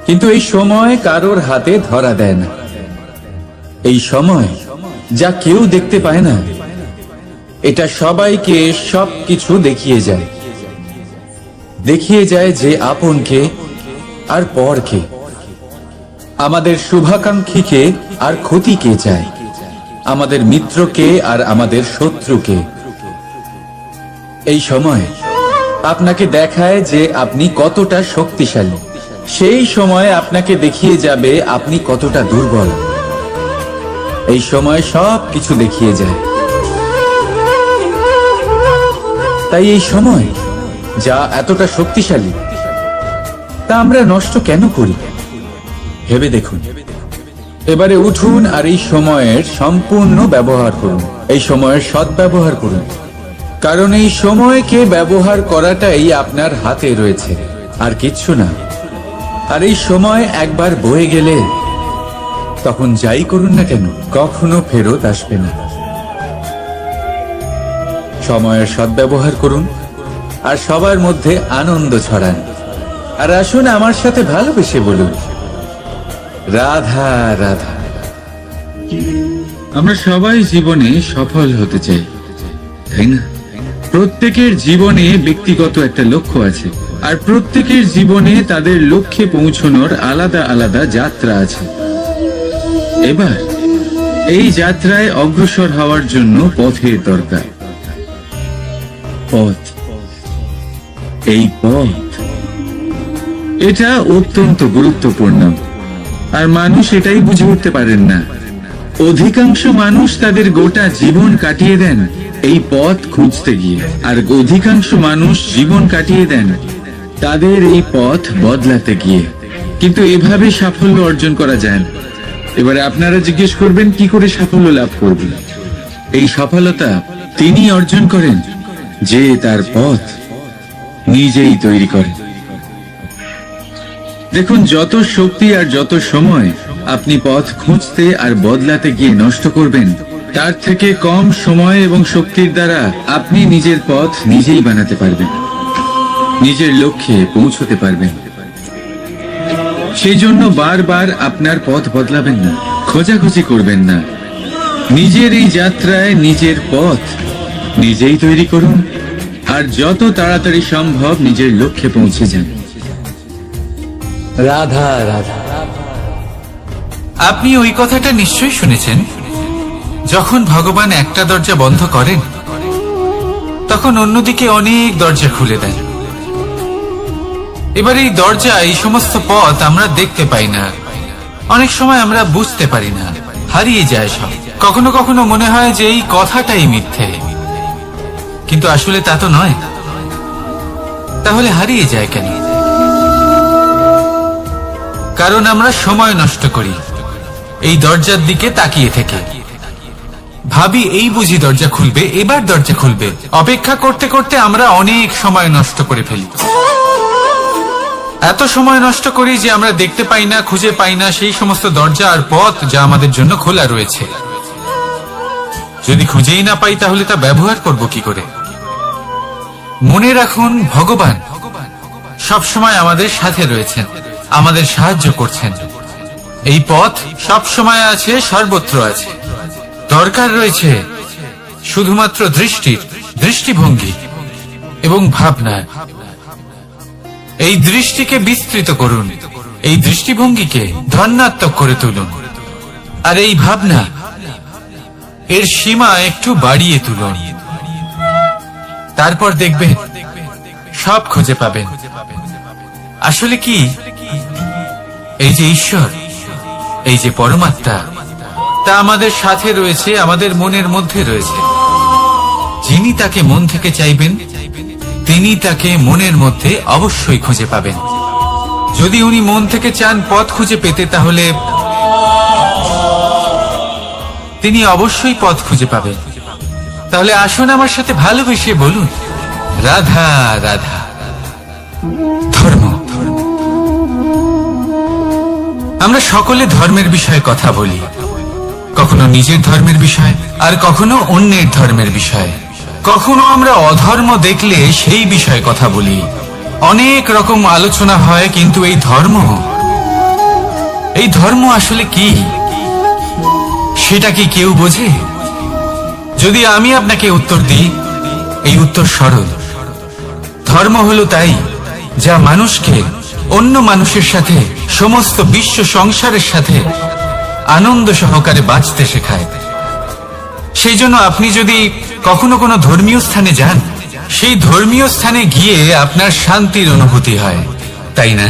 কিন্তু এই সময় কারোর হাতে ধরা দেয় না। এই সময় যা কেউ দেখতে পায় না, এটা সবাইকে সবকিছু দেখিয়ে যায়। দেখিয়ে যায় যে আপনকে আর পরকে, আমাদের শুভাকাঙ্ক্ষীকে আর ক্ষতিকে চায়, আমাদের মিত্রকে আর আমাদের শত্রুকে। এই সময় আপনাকে দেখায় যে আপনি কতটা শক্তিশালী, সেই সময় আপনাকে দেখিয়ে যাবে আপনি কতটা দুর্বল। এই সময় সব কিছু দেখিয়ে যায়। তাই এই সময় যা এতটা শক্তিশালী, তা আমরা নষ্ট কেন করি? ভেবে দেখুন। এবারে উঠুন আর এই সময়ের সম্পূর্ণ ব্যবহার করুন, এই সময়ের সদ্ব্যবহার করুন, কারণ এই সময়কে ব্যবহার করাটাই আপনার হাতে রয়েছে, আর কিচ্ছু না। আর এই সময় একবার বয়ে গেলে তখন যাই করুন না কেন, কখনো ফেরত আসবে না। সময়ের সদ্ব্যবহার করুন আর সবার মধ্যে আনন্দ ছড়ান। আর আসুন আমার সাথে ভালোবেসে বলুন, রাধা রাধা। আমরা সবাই জীবনে সফল হতে চাই, তাই না? প্রত্যেকের জীবনে ব্যক্তিগত একটা লক্ষ্য আছে, আর প্রত্যেকের জীবনে তাদের লক্ষ্যে পৌঁছানোর আলাদা আলাদা যাত্রা আছে। এবার এই যাত্রায় অগ্রসর হওয়ার জন্য পথের দরকার। পথ, এই পথ, এটা অত্যন্ত গুরুত্বপূর্ণ, আর মানুষ এটাই বুঝে উঠতে পারেন না। অধিকাংশ মানুষ তাদের গোটা জীবন কাটিয়ে দেন এই পথ খুঁজতে গিয়ে, আর অধিকাংশ মানুষ জীবন কাটিয়ে দেন তাদের এই পথ বদলাতে গিয়ে। কিন্তু এভাবে সাফল্য অর্জন করা যায় না। এবারে আপনারা জিজ্ঞেস করবেন, কি করে সাফল্য লাভ করবেন? এই সফলতা তিনি অর্জন করেন যে তার পথ নিজেই তৈরি করেন। দেখুন, যত শক্তি আর যত সময় আপনি পথ খুঁজতে আর বদলাতে গিয়ে নষ্ট করবেন, তার থেকে কম সময় এবং শক্তির দ্বারা আপনি নিজের পথ নিজেই বানাতে পারবেন, নিজের লক্ষ্যে পৌঁছতে পারবেন। সেই জন্য বারবার আপনার পথ বদলাবেন না, খোঁজাখুঁজি করবেন না। নিজের এই যাত্রায় নিজের পথ নিজেই তৈরি করুন, আর যত তাড়াতাড়ি সম্ভব নিজের লক্ষ্যে পৌঁছে যান। রাধা রাধা। আপনি ওই কথাটা নিশ্চয়ই শুনেছেন, যখন ভগবান একটা দরজা বন্ধ করেন, তখন অন্যদিকে অনেক দরজা খুলে দেন। এবার এই দরজা, এই সমস্ত পথ আমরা দেখতে পাই না, অনেক সময় আমরা বুঝতে পারি না, হারিয়ে যায় সব। কখনো কখনো মনে হয় যে এই কথাটাই মিথ্যে, কিন্তু আসলে তা তো নয়। তাহলে হারিয়ে যায় কেন? কারণ আমরা সময় নষ্ট করি এই দরজার দিকে তাকিয়ে থেকে। ভাবি এই বুঝি দরজা খুলবে, এবার দরজা খুলবে। অপেক্ষা করতে করতে আমরা অনেক সময় নষ্ট করে ফেলি। এত সময় নষ্ট করি যে আমরা দেখতে পাই না, খুঁজে পাই না সেই সমস্ত দরজা আর পথ যা আমাদের জন্য খোলা রয়েছে। যদি খুঁজেই না পাই, তাহলে তা ব্যবহার করব কি করে? মনে রাখুন, ভগবান সব সময় আমাদের সাথে রয়েছেন, আমাদের সাহায্য করছেন। এই পথ সব সময় আছে, সর্বত্র আছে। দরকার রয়েছে শুধুমাত্র দৃষ্টির, দৃষ্টিভঙ্গি এবং ভাবনার। এই দৃষ্টিকে বিস্তৃত করুন, এই দৃষ্টিভঙ্গিকে ধন্যাত্মক করে তুলুন, আর এই ভাবনা, এর সীমা একটু বাড়িয়ে তুলুন। তারপর দেখবেন সব খুঁজে পাবেন। আসলে কি, এই যে ঈশ্বর, এই যে পরমাত্মা, তা আমাদের সাথে রয়েছে, আমাদের মনের মধ্যে রয়েছে। যিনি তাকে মন থেকে চাইবেন, তিনি তাকে মনের মধ্যে অবশ্যই খুঁজে পাবেন। যদি উনি মন থেকে চান পথ খুঁজে পেতে, তাহলে তিনি অবশ্যই পথ খুঁজে পাবেন। তাহলে আসুন আমার সাথে ভালোবেসে বলুন, রাধা রাধা। ধর্ম। আমরা সকলে ধর্মের বিষয়ে কথা বলি, কখনো নিজের ধর্মের বিষয়, আর কখনো অন্যের ধর্মের বিষয়। কখনো আমরা অধর্ম দেখলে সেই বিষয়ে কথা বলি। অনেক রকম আলোচনা হয়, কিন্তু এই ধর্ম আসলে কি, সেটা কি কেউ বোঝে? যদি আমি আপনাকে উত্তর দিই, এই উত্তর সরল। ধর্ম হলো তাই যা মানুষকে অন্য মানুষের সাথে, সমস্ত বিশ্ব সংসারের সাথে আনন্দ সহকারে বাঁচতে শেখায়। সেই জন্য আপনি যদি কখনো কোনো ধর্মীয় স্থানে যান, সেই ধর্মীয় স্থানে গিয়ে আপনার শান্তির অনুভূতি হয়, তাই না?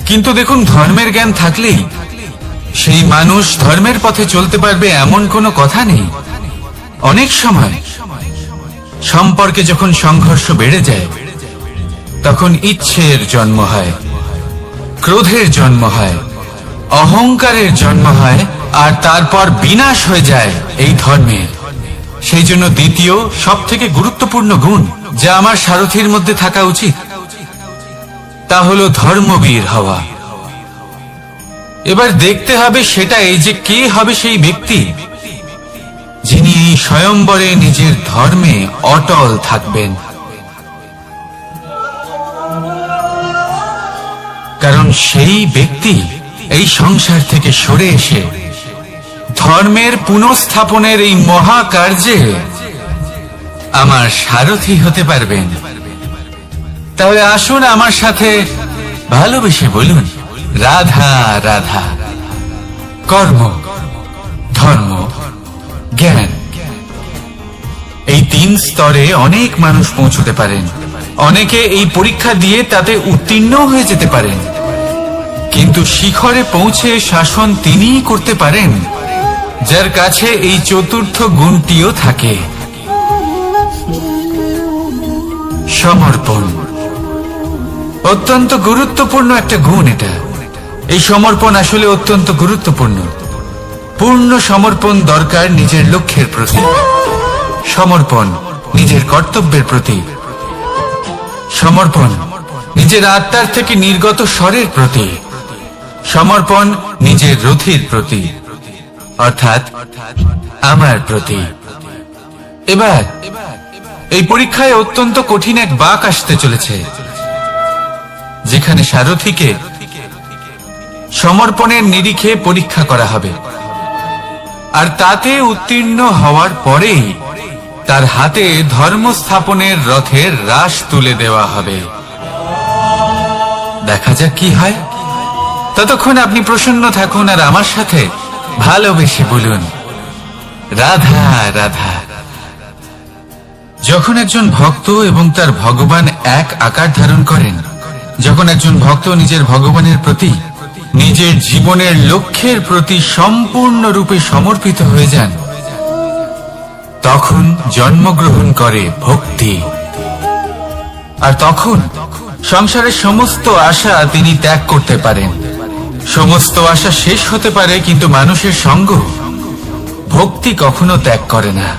কিন্তু দেখুন, ধর্মের জ্ঞান থাকলেই সেই মানুষ ধর্মের পথে চলতে পারবে এমন কোনো কথা নেই। অনেক সময় সম্পর্কে যখন সংঘর্ষ বেড়ে যায়, তখন ইচ্ছের জন্ম হয়, ক্রোধের জন্ম হয়, অহংকারের জন্ম হয়, আর তারপর বিনাশ হয়ে যায় এই ধর্মের। সেই জন্য দ্বিতীয় সব থেকে গুরুত্বপূর্ণ গুণ যা আমার সারথীর মধ্যে থাকা উচিত, তা হলো ধর্মবীর হওয়া। এবার দেখতে হবে সেটা এই যে কে হবে সেই ব্যক্তি যিনি এই স্বয়ম্বরে নিজের ধর্মে অটল থাকবেন। কারণ সেই ব্যক্তি এই সংসার থেকে সরে এসে ধর্মের পুনঃস্থাপনের এই মহাকার্যে আমার সারথী হতে পারবেন। তাহলে আসুন আমার সাথে ভালোবেসে বলুন, রাধা রাধা। কর্ম, ধর্ম, জ্ঞান, এই 3 স্তরে অনেক মানুষ পৌঁছতে পারেন। অনেকে এই পরীক্ষা দিয়ে তাতে উত্তীর্ণ হয়ে যেতে পারেন, কিন্তু শিখরে পৌঁছে শাসন তিনিই করতে পারেন যার কাছে এই চতুর্থ গুণটিও থাকে, সমর্পণ। অত্যন্ত গুরুত্বপূর্ণ একটা গুণ এটা। এই সমর্পণ আসলে অত্যন্ত গুরুত্বপূর্ণ। পূর্ণ সমর্পণ দরকার নিজের লক্ষ্যের প্রতি, সমর্পণ নিজের কর্তব্যের প্রতি, সমর্পণ নিজের আত্মার থেকে নির্গত স্বরের প্রতি, সমর্পণ নিজের রথীর প্রতি, অর্থাৎ আমার প্রতি। এবার এই পরীক্ষায় অত্যন্ত কঠিন এক বাঁক আসতে চলেছে, যেখানে সারথীকে সমর্পণের নিরিখে পরীক্ষা করা হবে, আর তাতে উত্তীর্ণ হওয়ার পরেই তার হাতে ধর্ম স্থাপনের রথের রাশ তুলে দেওয়া হবে। দেখা যাক কি হয়। ততক্ষণ আপনি প্রসন্ন থাকুন আর আমার সাথে ভালোবেসে বলুন, রাধা রাধা। যখন একজন ভক্ত এবং তার ভগবান এক আকার ধারণ করেন, যখন একজন ভক্ত নিজের ভগবানের প্রতি, নিজের জীবনের লক্ষ্যের প্রতি সম্পূর্ণরূপে সমর্পিত হয়ে যান, তখন জন্মগ্রহণ করে ভক্তি। আর তখন সংসারের সমস্ত আশা তিনি ত্যাগ করতে পারেন। সমস্ত আশা শেষ হতে পারে, কিন্তু মানুষের সঙ্গ ভক্তি কখনো ত্যাগ করে না।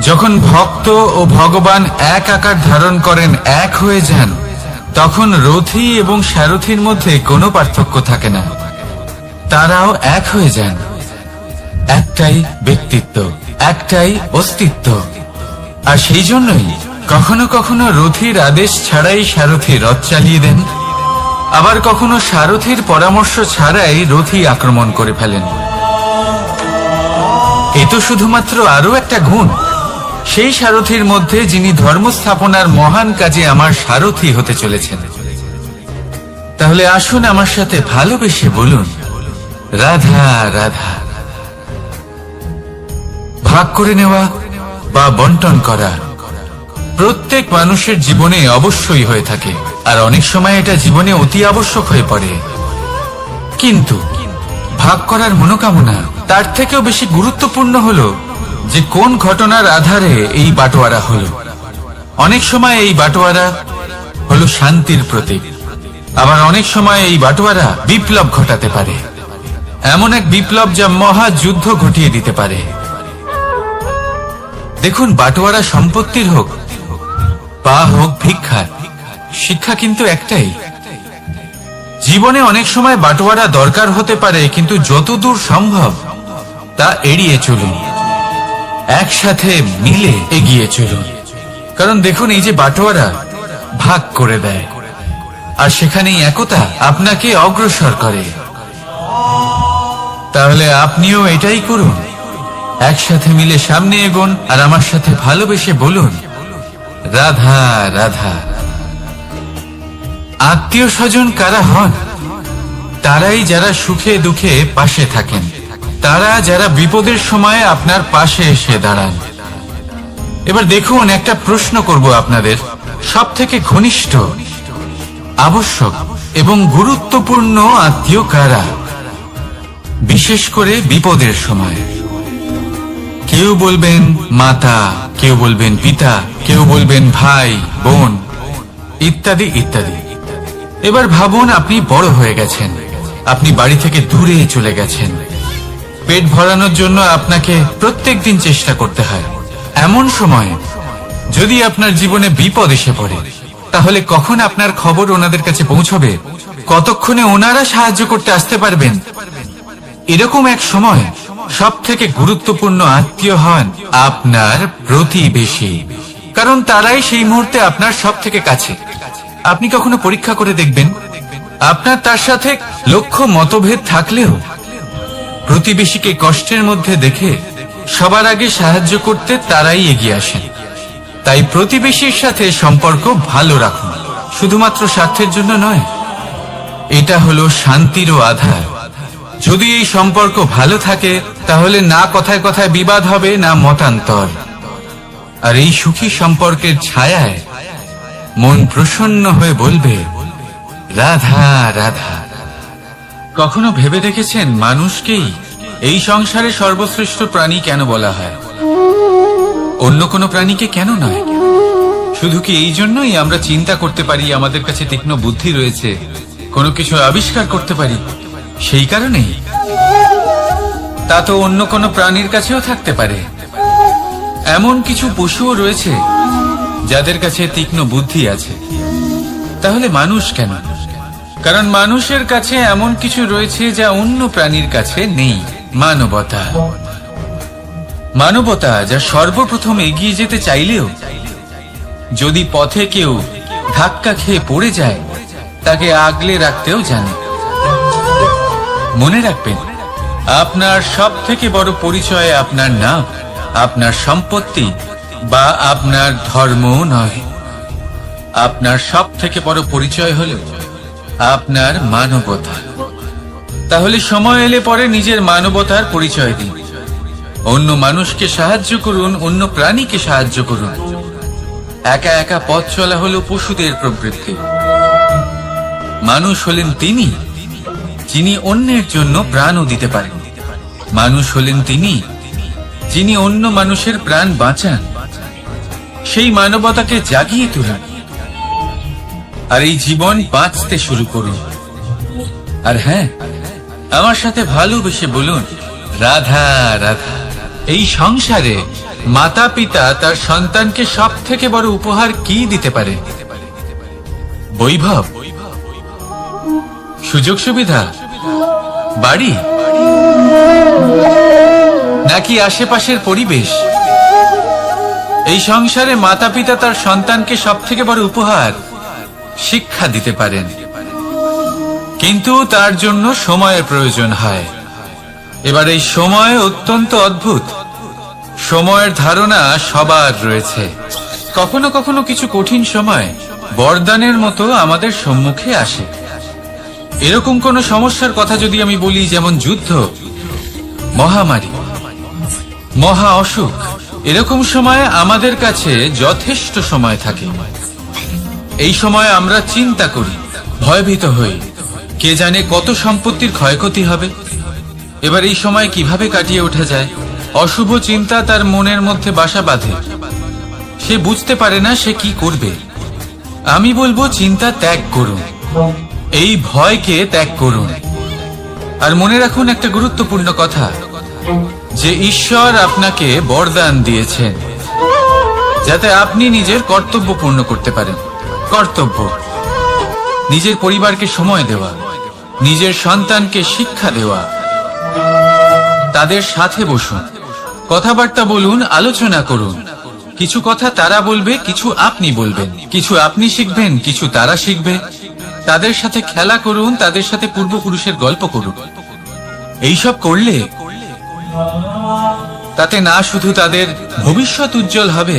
যখন ভক্ত ও ভগবান এক আকার ধারণ করেন, এক হয়ে যান, তখন রথী এবং সারথীর মধ্যে কোনো পার্থক্য থাকে না। তারাও এক হয়ে যান। একটাই ব্যক্তিত্ব, একটাই অস্তিত্ব। আর সেই জন্যই কখনো কখনো রথীর আদেশ ছাড়াই সারথী রথ চালিয়ে দেন, আবার কখনো সারথীর পরামর্শ ছাড়াই রথী আক্রমণ করে ফেলেন। এ তো শুধুমাত্র আরো একটা গুণ সেই সারথীর মধ্যে যিনি ধর্ম স্থাপনার মহান কাজে আমার সারথী হতে চলেছেন। তাহলে আসুন আমার সাথে ভালোবেসে বলুন, রাধা রাধা। ভাগ করে নেওয়া বা বন্টন করা প্রত্যেক মানুষের জীবনে অবশ্যই হয়ে থাকে, আর অনেক সময় এটা জীবনে অতি আবশ্যক হয়ে পড়ে। কিন্তু ভাগ করার মনোকামনা তার থেকেও বেশি গুরুত্বপূর্ণ হলো যে কোন ঘটনার আধারে এই বাটোয়ারা হলো। অনেক সময় এই বাটোয়ারা হলো শান্তির প্রতীক, আবার অনেক সময় এই বাটোয়ারা বিপ্লব ঘটাতে পারে। এমন এক বিপ্লব যা মহাযুদ্ধ ঘটিয়ে দিতে পারে। দেখুন, বাটোয়ারা সম্পত্তির হোক বা হোক ভিক্ষার, শিক্ষা কিন্তু একটাই। জীবনে অনেক সময় বাটোয়ারা দরকার হতে পারে, কিন্তু যতদূর সম্ভব তা এড়িয়ে চলুন, একসাথে মিলে এগিয়ে চলুন। কারণ দেখুন, এই যে বাটোয়ারা ভাগ করে দেয়, আর সেখানেই একতা আপনাকে অগ্রসর করে। তাহলে আপনিও এটাই করুন, একসাথে মিলে সামনে এগোন, আর আমার সাথে ভালোবেসে বলুন, রাধা রাধা। আত্মীয় স্বজন কারা হন? তারাই যারা সুখে দুঃখে পাশে থাকেন, তারা যারা বিপদের সময় আপনার পাশে এসে দাঁড়ান। এবার দেখুন, একটা প্রশ্ন করব আপনাদের, সব থেকে ঘনিষ্ঠ, আবশ্যক এবং গুরুত্বপূর্ণ আত্মীয় কারা, বিশেষ করে বিপদের সময়? কেউ বলবেন মাতা, কেউ বলবেন পিতা, কেউ বলবেন ভাই বোন, ইত্যাদি ইত্যাদি। এবার ভাবুন, আপনি বড় হয়ে গেছেন, আপনি বাড়ি থেকে দূরে চলে গেছেন, পেট ভরানোর জন্য আপনাকে প্রত্যেকদিন চেষ্টা করতে হয়। এমন সময় যদি আপনার জীবনে বিপদ এসে পড়ে, তাহলে কখন আপনার খবর ওনাদের কাছে পৌঁছবে? কতক্ষণে ওনারা সাহায্য করতে আসতে পারবেন? এরকম এক সময় সব থেকে গুরুত্বপূর্ণ আত্মীয় হন আপনার প্রতিবেশী, কারণ তারাই সেই মুহূর্তে আপনার সব থেকে কাছে। আপনি কখনো পরীক্ষা করে দেখবেন, আপনার তার সাথে লক্ষ্য মতভেদ থাকলেও প্রতিবেশীকে কষ্টের মধ্যে দেখে সবার আগে সাহায্য করতে তারাই এগিয়ে আসেন। তাই প্রতিবেশীর সাথে সম্পর্ক ভালো রাখুন, শুধুমাত্র স্বার্থের জন্য নয়। এটা হলো শান্তিরও আধার। যদি এই সম্পর্ক ভালো থাকে, তাহলে না কথায় কথায় বিবাদ হবে, না মতান্তর। আর এই সুখী সম্পর্কের ছায়ায় মন প্রসন্ন হয়ে বলবে, রাধা রাধা। কখনো ভেবে দেখেছেন, মানুষকেই এই সংসারে সর্বশ্রেষ্ঠ প্রাণী কেন বলা হয়? অন্য কোনো প্রাণীকে কেন নয়? শুধু কি এই জন্যই আমরা চিন্তা করতে পারি, আমাদের কাছে তীক্ষ্ণ বুদ্ধি রয়েছে, কোনো কিছু আবিষ্কার করতে পারি, সেই কারণেই? তা তো অন্য কোনো প্রাণীর কাছেও থাকতে পারে। এমন কিছু পশুও রয়েছে যাদের কাছে তীক্ষ্ণ বুদ্ধি আছে। তাহলে মানুষ কেন? কারণ মানুষের কাছে এমন কিছু রয়েছে যা অন্য প্রাণীর কাছে নেই, মানবতা। মানবতা যা সর্বপ্রথম এগিয়ে যেতে চাইলেও যদি পথে কেউ ধাক্কা খেয়ে পড়ে যায়, তাকে আগলে রাখতেও জানে। মনে রাখবেন, আপনার সব থেকে বড় পরিচয় আপনার নাম, আপনার সম্পত্তি বা আপনার ধর্ম নয়। আপনার সব থেকে বড় পরিচয় হলো আপনার মানবতা। তাহলে সময় এলে পরে নিজের মানবতার পরিচয় দিন, অন্য মানুষকে সাহায্য করুন, অন্য প্রাণীকে সাহায্য করুন। একা একা পথ চলা হলো পশুদের প্রবৃত্তি। মানুষ হলেন তিনি যিনি অন্যের জন্য প্রাণও দিতে পারেন। মানুষ হলেন তিনি যিনি অন্য মানুষের প্রাণ বাঁচান। সেই মানবতাকে জাগিয়ে তুলুন, আর এই জীবন বাঁচতে শুরু করুন। আর হ্যাঁ, আমার সাথে ভালোবেসে বলুন, রাধা রাধা। এই সংসারে মাতা পিতা তার সন্তানকে সব থেকে বড় উপহার কি দিতে পারে? বৈভব, সুযোগ সুবিধা, বাড়ি, নাকি আশেপাশের পরিবেশ? এই সংসারে মাতা পিতা তার সন্তানকে সব থেকে বড় উপহার শিক্ষা দিতে পারেন, কিন্তু তার জন্য সময়ের প্রয়োজন হয়। এবার এই সময় অত্যন্ত অদ্ভুত। সময়ের ধারণা সবার রয়েছে। কখনো কখনো কিছু কঠিন সময় বরদানের মতো আমাদের সম্মুখে আসে। এরকম কোন সমস্যার কথা যদি আমি বলি, যেমন যুদ্ধ, মহামারী, মহা অসুখ, এরকম সময় আমাদের কাছে যথেষ্ট সময় থাকে। এই সময় আমরা চিন্তা করি, ভয়ভীত হই, কে জানে কত সম্পত্তির ক্ষয়ক্ষতি হবে। এবার এই সময় কিভাবে কাটিয়ে ওঠা যায়? অশুভ চিন্তা তার মনের মধ্যে বাসা বাঁধে, সে বুঝতে পারে না সে কি করবে। আমি বলবো, চিন্তা ত্যাগ করুন, এই ভয়কে ত্যাগ করুন, আর মনে রাখুন একটা গুরুত্বপূর্ণ কথা, যে ঈশ্বর আপনাকে বরদান দিয়েছেন যাতে আপনি নিজের কর্তব্য পূর্ণ করতে পারেন। কর্তব্য, নিজের পরিবারকে সময় দেওয়া, নিজের সন্তানকে শিক্ষা দেওয়া, তাদের সাথে বসুন, কথাবার্তা বলুন, আলোচনা করুন। কিছু কথা তারা বলবে, কিছু আপনি বলবেন, কিছু আপনি শিখবেন, কিছু তারা শিখবে। তাদের সাথে খেলা করুন, তাদের সাথে পূর্বপুরুষের গল্প করুন। এইসব করলে তাতে না শুধু তাদের ভবিষ্যৎ উজ্জ্বল হবে,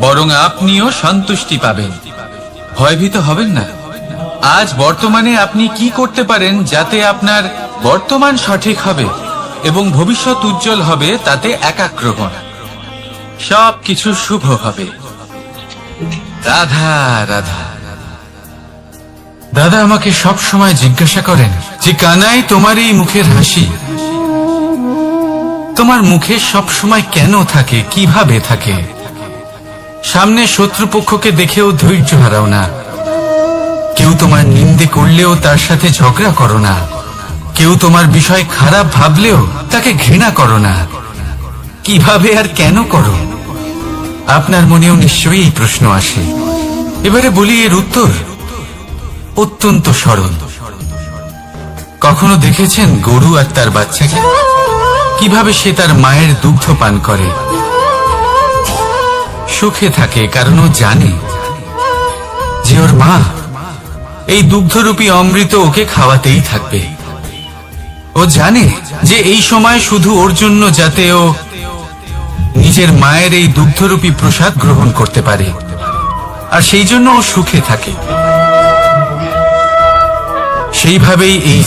বরং আপনিও সন্তুষ্টি পাবেন। ভয়ভীত হবেন না। আজ বর্তমানে আপনি কি করতে পারেন যাতে আপনার বর্তমান সঠিক হবে এবং ভবিষ্যৎ উজ্জ্বল হবে, তাতে একাগ্র হন। সব কিছু শুভ হবে। রাধা রাধা। দাদা আমাকে সব সময় জিজ্ঞাসা করেন যে কানাই, তোমার এই মুখের হাসি, তোমার মুখে সব সময় কেন থাকে, কিভাবে থাকে? সামনে শত্রুপক্ষকে দেখেও ধৈর্য হারাও না, কেউ তোমার নিন্দে করলেও তার সাথে ঝগড়া করো না, কেউ তোমার বিষয় খারাপ ভাবলেও তাকে ঘৃণা করো না। কিভাবে আর কেন করো? আপনার মনেও নিশ্চয়ই এই প্রশ্ন আসে। এবারে বলি এর উত্তর অত্যন্ত সরল। কখনো দেখেছেন গরু আর তার বাচ্চাকে কিভাবে সে তার মায়ের দুগ্ধ পান করে? সুখে থাকে, কারণ ও জানে যে ওর মা এই দুগ্ধরূপী অমৃত ওকে খাওয়াতেই থাকবে। ও জানে যে এই সময় শুধু ওর জন্য, যাতে ও নিজের মায়ের এই দুগ্ধরূপী প্রসাদ গ্রহণ করতে পারে, আর সেই জন্য ও সুখে থাকে। সেইভাবেই এই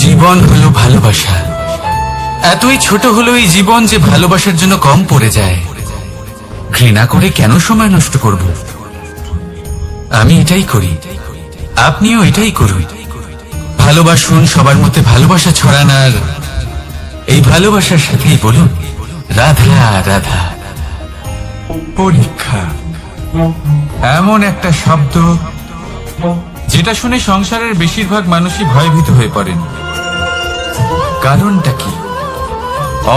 জীবন হলো ভালোবাসা। এতই ছোট হলো এই জীবন যে ভালোবাসার জন্য কম পড়ে যায়। ঘৃণা করে কেন সময় নষ্ট করব? আমি এটাই করি, আপনিও এটাই করুন। ভালোবাসুন, সবার মধ্যে ভালোবাসা ছড়ান, আর এই ভালোবাসার সাথেই বলুন রাধা রাধা। পরীক্ষা এমন একটা শব্দ যেটা শুনে সংসারের বেশিরভাগ মানুষই ভয়ভীত হয়ে পড়েন। কারণটা কি?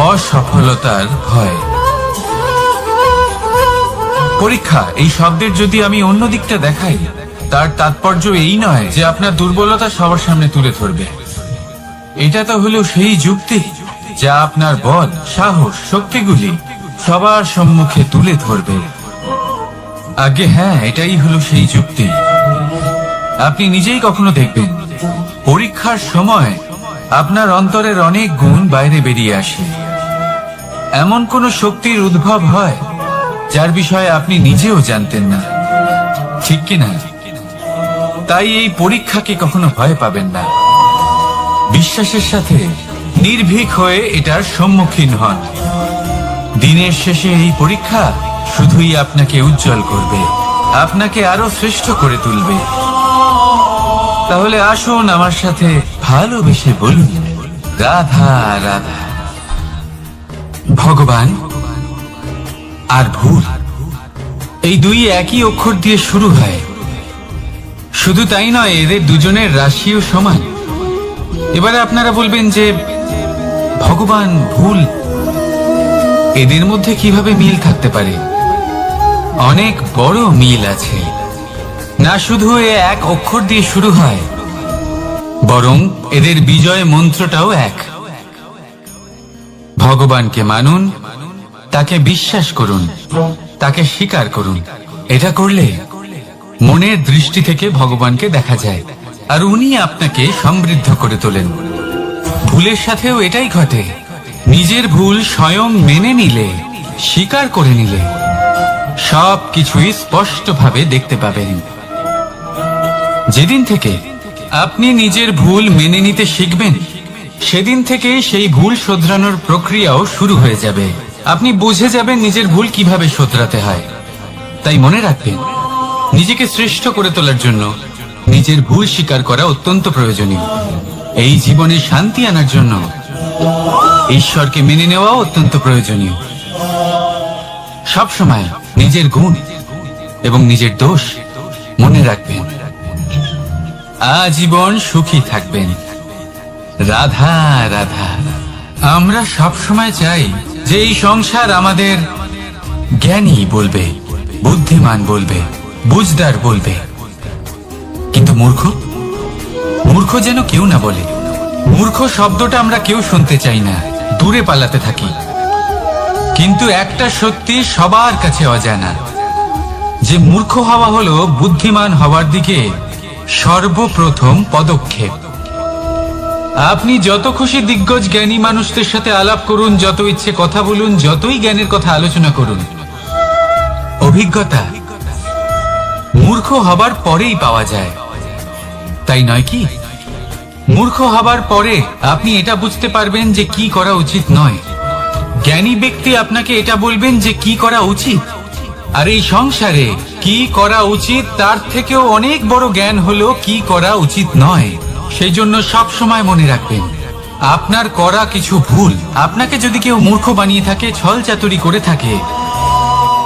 অসফলতার ভয়। পরীক্ষা এই শব্দের যদি আমি অন্য দিকটা দেখাই, তার তাৎপর্য এই নয় যে আপনার দুর্বলতা সবার সামনে তুলে ধরবে। এটা তো হলো সেই যুক্তি যা আপনার বল, সাহস, শক্তিগুলি সবার সম্মুখে তুলে ধরবে। আগে হ্যাঁ, এটাই হলো সেই যুক্তি। আপনি নিজেই কখনো দেখবেন পরীক্ষার সময় আপনার অন্তরের অনেক গুণ বাইরে বেরিয়ে আসে। এমন কোন শক্তির উদ্ভব হয় যার বিষয়ে আপনি নিজেও জানতেন না, ঠিক কিনা? তাই এই পরীক্ষাকে কখনো ভয় পাবেন না। বিশ্বাসের সাথে নির্ভীক হয়ে এটার সম্মুখীন হন। দিনের শেষে এই পরীক্ষা শুধুই আপনাকে উজ্জ্বল করবে, আপনাকে আরো শ্রেষ্ঠ করে তুলবে। তাহলে আসুন আমার সাথে ভালোবেসে বলুন রাধা রাধা। ভগবান আর ভুল, এই দুই একই অক্ষর দিয়ে শুরু হয়। শুধু তাই নয়, এদের দুজনের রাশিও সমান। এবারে আপনারা বলবেন যে ভগবান, ভুল, এদের মধ্যে কিভাবে মিল থাকতে পারে? অনেক বড় মিল আছে। না শুধু এ এক অক্ষর দিয়ে শুরু হয়, বরং এদের বিজয় মন্ত্রটাও এক। ভগবানকে মানুন, তাকে বিশ্বাস করুন, তাকে স্বীকার করুন। এটা করলে মনের দৃষ্টি থেকে ভগবানকে দেখা যায়, আর উনি আপনাকে সমৃদ্ধ করে তোলেন। ভুলের সাথেও এটাই ঘটে। নিজের ভুল স্বয়ং মেনে নিলে, স্বীকার করে নিলে সব কিছুই স্পষ্টভাবে দেখতে পাবেন। যেদিন থেকে আপনি নিজের ভুল মেনে নিতে শিখবেন, সেদিন থেকে সেই ভুল শোধরানোর প্রক্রিয়াও শুরু হয়ে যাবে। আপনি বুঝে যাবেন নিজের ভুল কিভাবে শোধরাতে হয়। তাই মনে রাখবেন, নিজেকে শ্রেষ্ঠ করে তোলার জন্য নিজের ভুল স্বীকার করা অত্যন্ত প্রয়োজনীয়। এই জীবনে শান্তি আনার জন্য ঈশ্বরকে মেনে নেওয়া অত্যন্ত প্রয়োজনীয়। সবসময় নিজের গুণ এবং নিজের দোষ মনে রাখবেন। আজীবন সুখী থাকবেন। রাধা রাধা। আমরা সব সময় চাই যে এই সংসার আমাদের জ্ঞানী বলবে, বুদ্ধিমান বলবে, বুঝদার বলবে, কিন্তু মূর্খ মূর্খ যেন কেউ না বলে। মূর্খ শব্দটা আমরা কেউ শুনতে চাই না, দূরে পালাতে থাকি। কিন্তু একটা সত্যি সবার কাছে অজানা, যে মূর্খ হওয়া হলো বুদ্ধিমান হওয়ার দিকে সর্বপ্রথম পদক্ষেপ। আপনি যত খুশি দিগ্গজ জ্ঞানী মানুষদের সাথে আলাপ করুন, যত ইচ্ছে কথা বলুন, যতই জ্ঞানের কথা আলোচনা করুন, অভিজ্ঞতা মূর্খ হবার পরেই পাওয়া যায়, তাই নয় কি? মূর্খ হবার পরে আপনি এটা বুঝতে পারবেন যে কি করা উচিত নয়। জ্ঞানী ব্যক্তি আপনাকে এটা বলবেন যে কি করা উচিত। আর এই সংসারে কি করা উচিত তার থেকেও অনেক বড় জ্ঞান হলো কি করা উচিত নয়। সেই জন্য সব সময় মনে রাখবেন, আপনার করা কিছু ভুল, আপনাকে যদি কেউ মূর্খ বানিয়ে থাকে, ছল চাতুরি করে থাকে,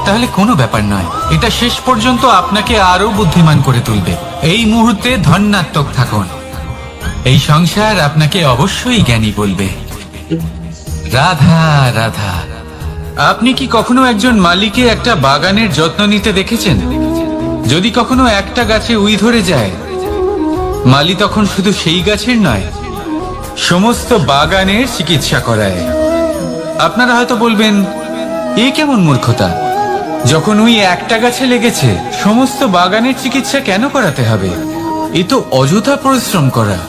তাহলে কোনো ব্যাপার নয়। এটা শেষ পর্যন্ত আপনাকে আরো বুদ্ধিমান করে তুলবে। এই মুহূর্তে ধন্যাত্মক থাকুন। এই সংসার আপনাকে অবশ্যই জ্ঞানী বলবে। রাধা রাধা। আপনি কি কখনো একজন মালিকে একটা বাগানের যত্ন নিতে দেখেছেন? যদি কখনো একটা গাছে উই ধরে যায়, মালি তখন শুধু সেই গাছের নয়, সমস্ত বাগানের চিকিৎসা করায়। আপনারা হয়তো বলবেন, এ কেমন মূর্খতা? যখন উই একটা গাছে লেগেছে, সমস্ত বাগানের চিকিৎসা কেন করাতে হবে? এ তো অযথা পরিশ্রম করা।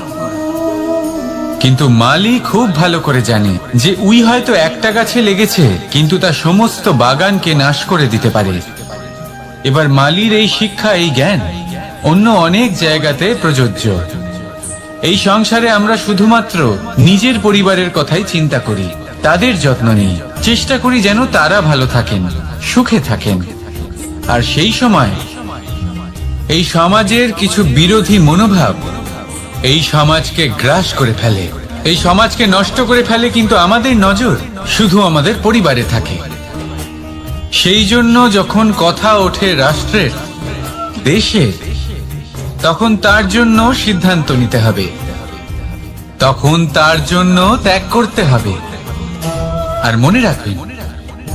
কিন্তু মালি খুব ভালো করে জানে যে উই হয়তো একটা গাছে লেগেছে, কিন্তু তা সমস্ত বাগানকে নাশ করে দিতে পারে। এবার মালির এই শিক্ষা, এই জ্ঞান অন্য অনেক জায়গাতে প্রযোজ্য। এই সংসারে আমরা শুধুমাত্র নিজের পরিবারের কথাই চিন্তা করি, তাদের যত্ন নিই, চেষ্টা করি যেন তারা ভালো থাকেন, সুখে থাকেন। আর সেই সময় এই সমাজের কিছু বিরোধী মনোভাব এই সমাজকে গ্রাস করে ফেলে, এই সমাজকে নষ্ট করে ফেলে। কিন্তু আমাদের নজর শুধু আমাদের পরিবারে থাকে। সেই জন্য যখন কথা ওঠে রাষ্ট্রের, দেশের, তখন তার জন্য সিদ্ধান্ত নিতে হবে, তখন তার জন্য ত্যাগ করতে হবে। আর মনে রাখবেন,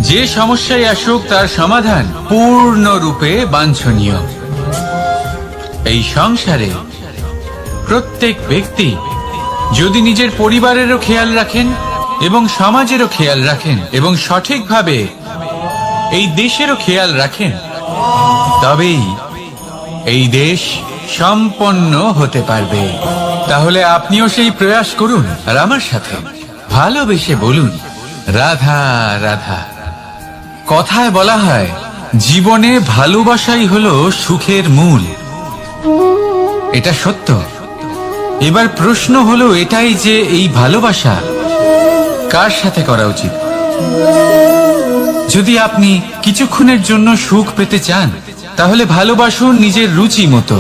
যে সমস্যায় আসুক তার সমাধান পূর্ণরূপে বাঞ্ছনীয়। এই সংসারে প্রত্যেক ব্যক্তি যদি নিজের পরিবারেরও খেয়াল রাখেন এবং সমাজেরও খেয়াল রাখেন এবং সঠিকভাবে এই দেশেরও খেয়াল রাখেন, তবেই এই দেশ সম্পন্ন হতে পারবে। তাহলে আপনিও সেই প্রয়াস করুন আর আমার সাথে ভালোবেসে বলুন, রাধা রাধা। কথায় বলা হয়, জীবনে ভালোবাসাই হলো সুখের মূল। এটা সত্য। এবার প্রশ্ন হলো এটাই যে এই ভালোবাসা কার সাথে করা উচিত? যদি আপনি কিছুক্ষণের জন্য সুখ পেতে চান, তাহলে ভালোবাসুন নিজের রুচি মতো।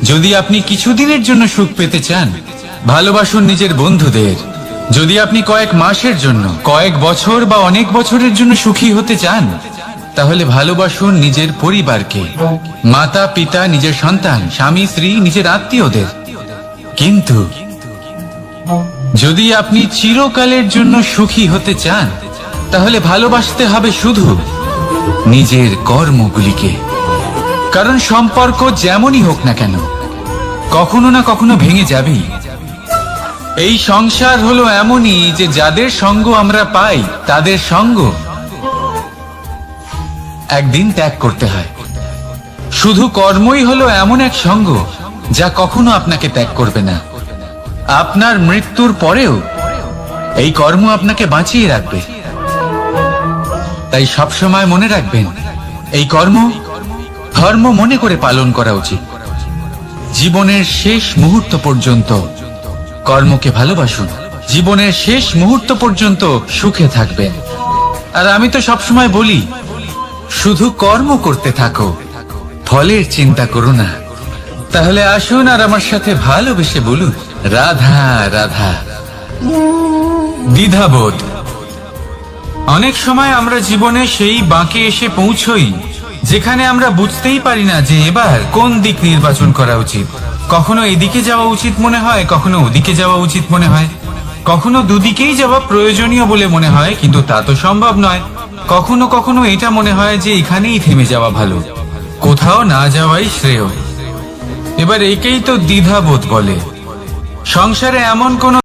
যদি আপনি কিছুদিনের জন্য সুখ পেতে চান, ভালোবাসুন নিজের বন্ধুদের। যদি আপনি কয়েক মাসের জন্য, কয়েক বছর বা অনেক বছরের জন্য সুখী হতে চান, তাহলে ভালোবাসুন নিজের পরিবারকে, মাতা পিতা, নিজের সন্তান, স্বামী স্ত্রী, নিজের আত্মীয়দের। কিন্তু যদি আপনি চিরকালের জন্য সুখী হতে চান, তাহলে ভালোবাসতে হবে শুধু নিজের কর্মগুলিকে। কারণ সম্পর্ক যেমনই হোক না কেন, কখনো না কখনো ভেঙে যাবেই। এই সংসার হলো এমনই যে যাদের সঙ্গ আমরা পাই, তাদের সঙ্গ একদিন ত্যাগ করতে হয়। শুধু কর্মই হলো এমন এক সঙ্গ যা কখনো আপনাকে ত্যাগ করবে না। আপনার মৃত্যুর পরেও এই কর্ম আপনাকে বাঁচিয়ে রাখবে। তাই সবসময় মনে রাখবেন, এই কর্ম ধর্ম মনে করে পালন করা উচিত। জীবনের শেষ মুহূর্ত পর্যন্ত কর্মকে ভালোবাসুন, জীবনের শেষ মুহূর্ত পর্যন্ত সুখে থাকবেন। আর আমি তো সবসময় বলি, শুধু কর্ম করতে থাকো, ফলের চিন্তা করো না। তাহলে আসুন আর আমার সাথে ভালোবেসে বলুন, রাধা রাধা। দ্বিধাবোধ। অনেক সময় আমরা জীবনে সেই বাঁকে এসে পৌঁছই যেখানে আমরা বুঝতেই পারি না যে এবার কোন দিক নির্বাচন করা উচিত, কখনো এদিকে যাওয়া উচিত মনে হয়, কখনো ওদিকে যাওয়া উচিত মনে হয়, কখনো দুদিকেই যাওয়া প্রয়োজনীয় বলে মনে হয়, কিন্তু তা তো সম্ভব নয়। কখনো কখনো এটা মনে হয় যে এখানেই থেমে যাওয়া ভালো, কোথাও না যাওয়াই শ্রেয়। এবার একেই তো দ্বিধাবোধ বলে। সংসারে এমন কোনো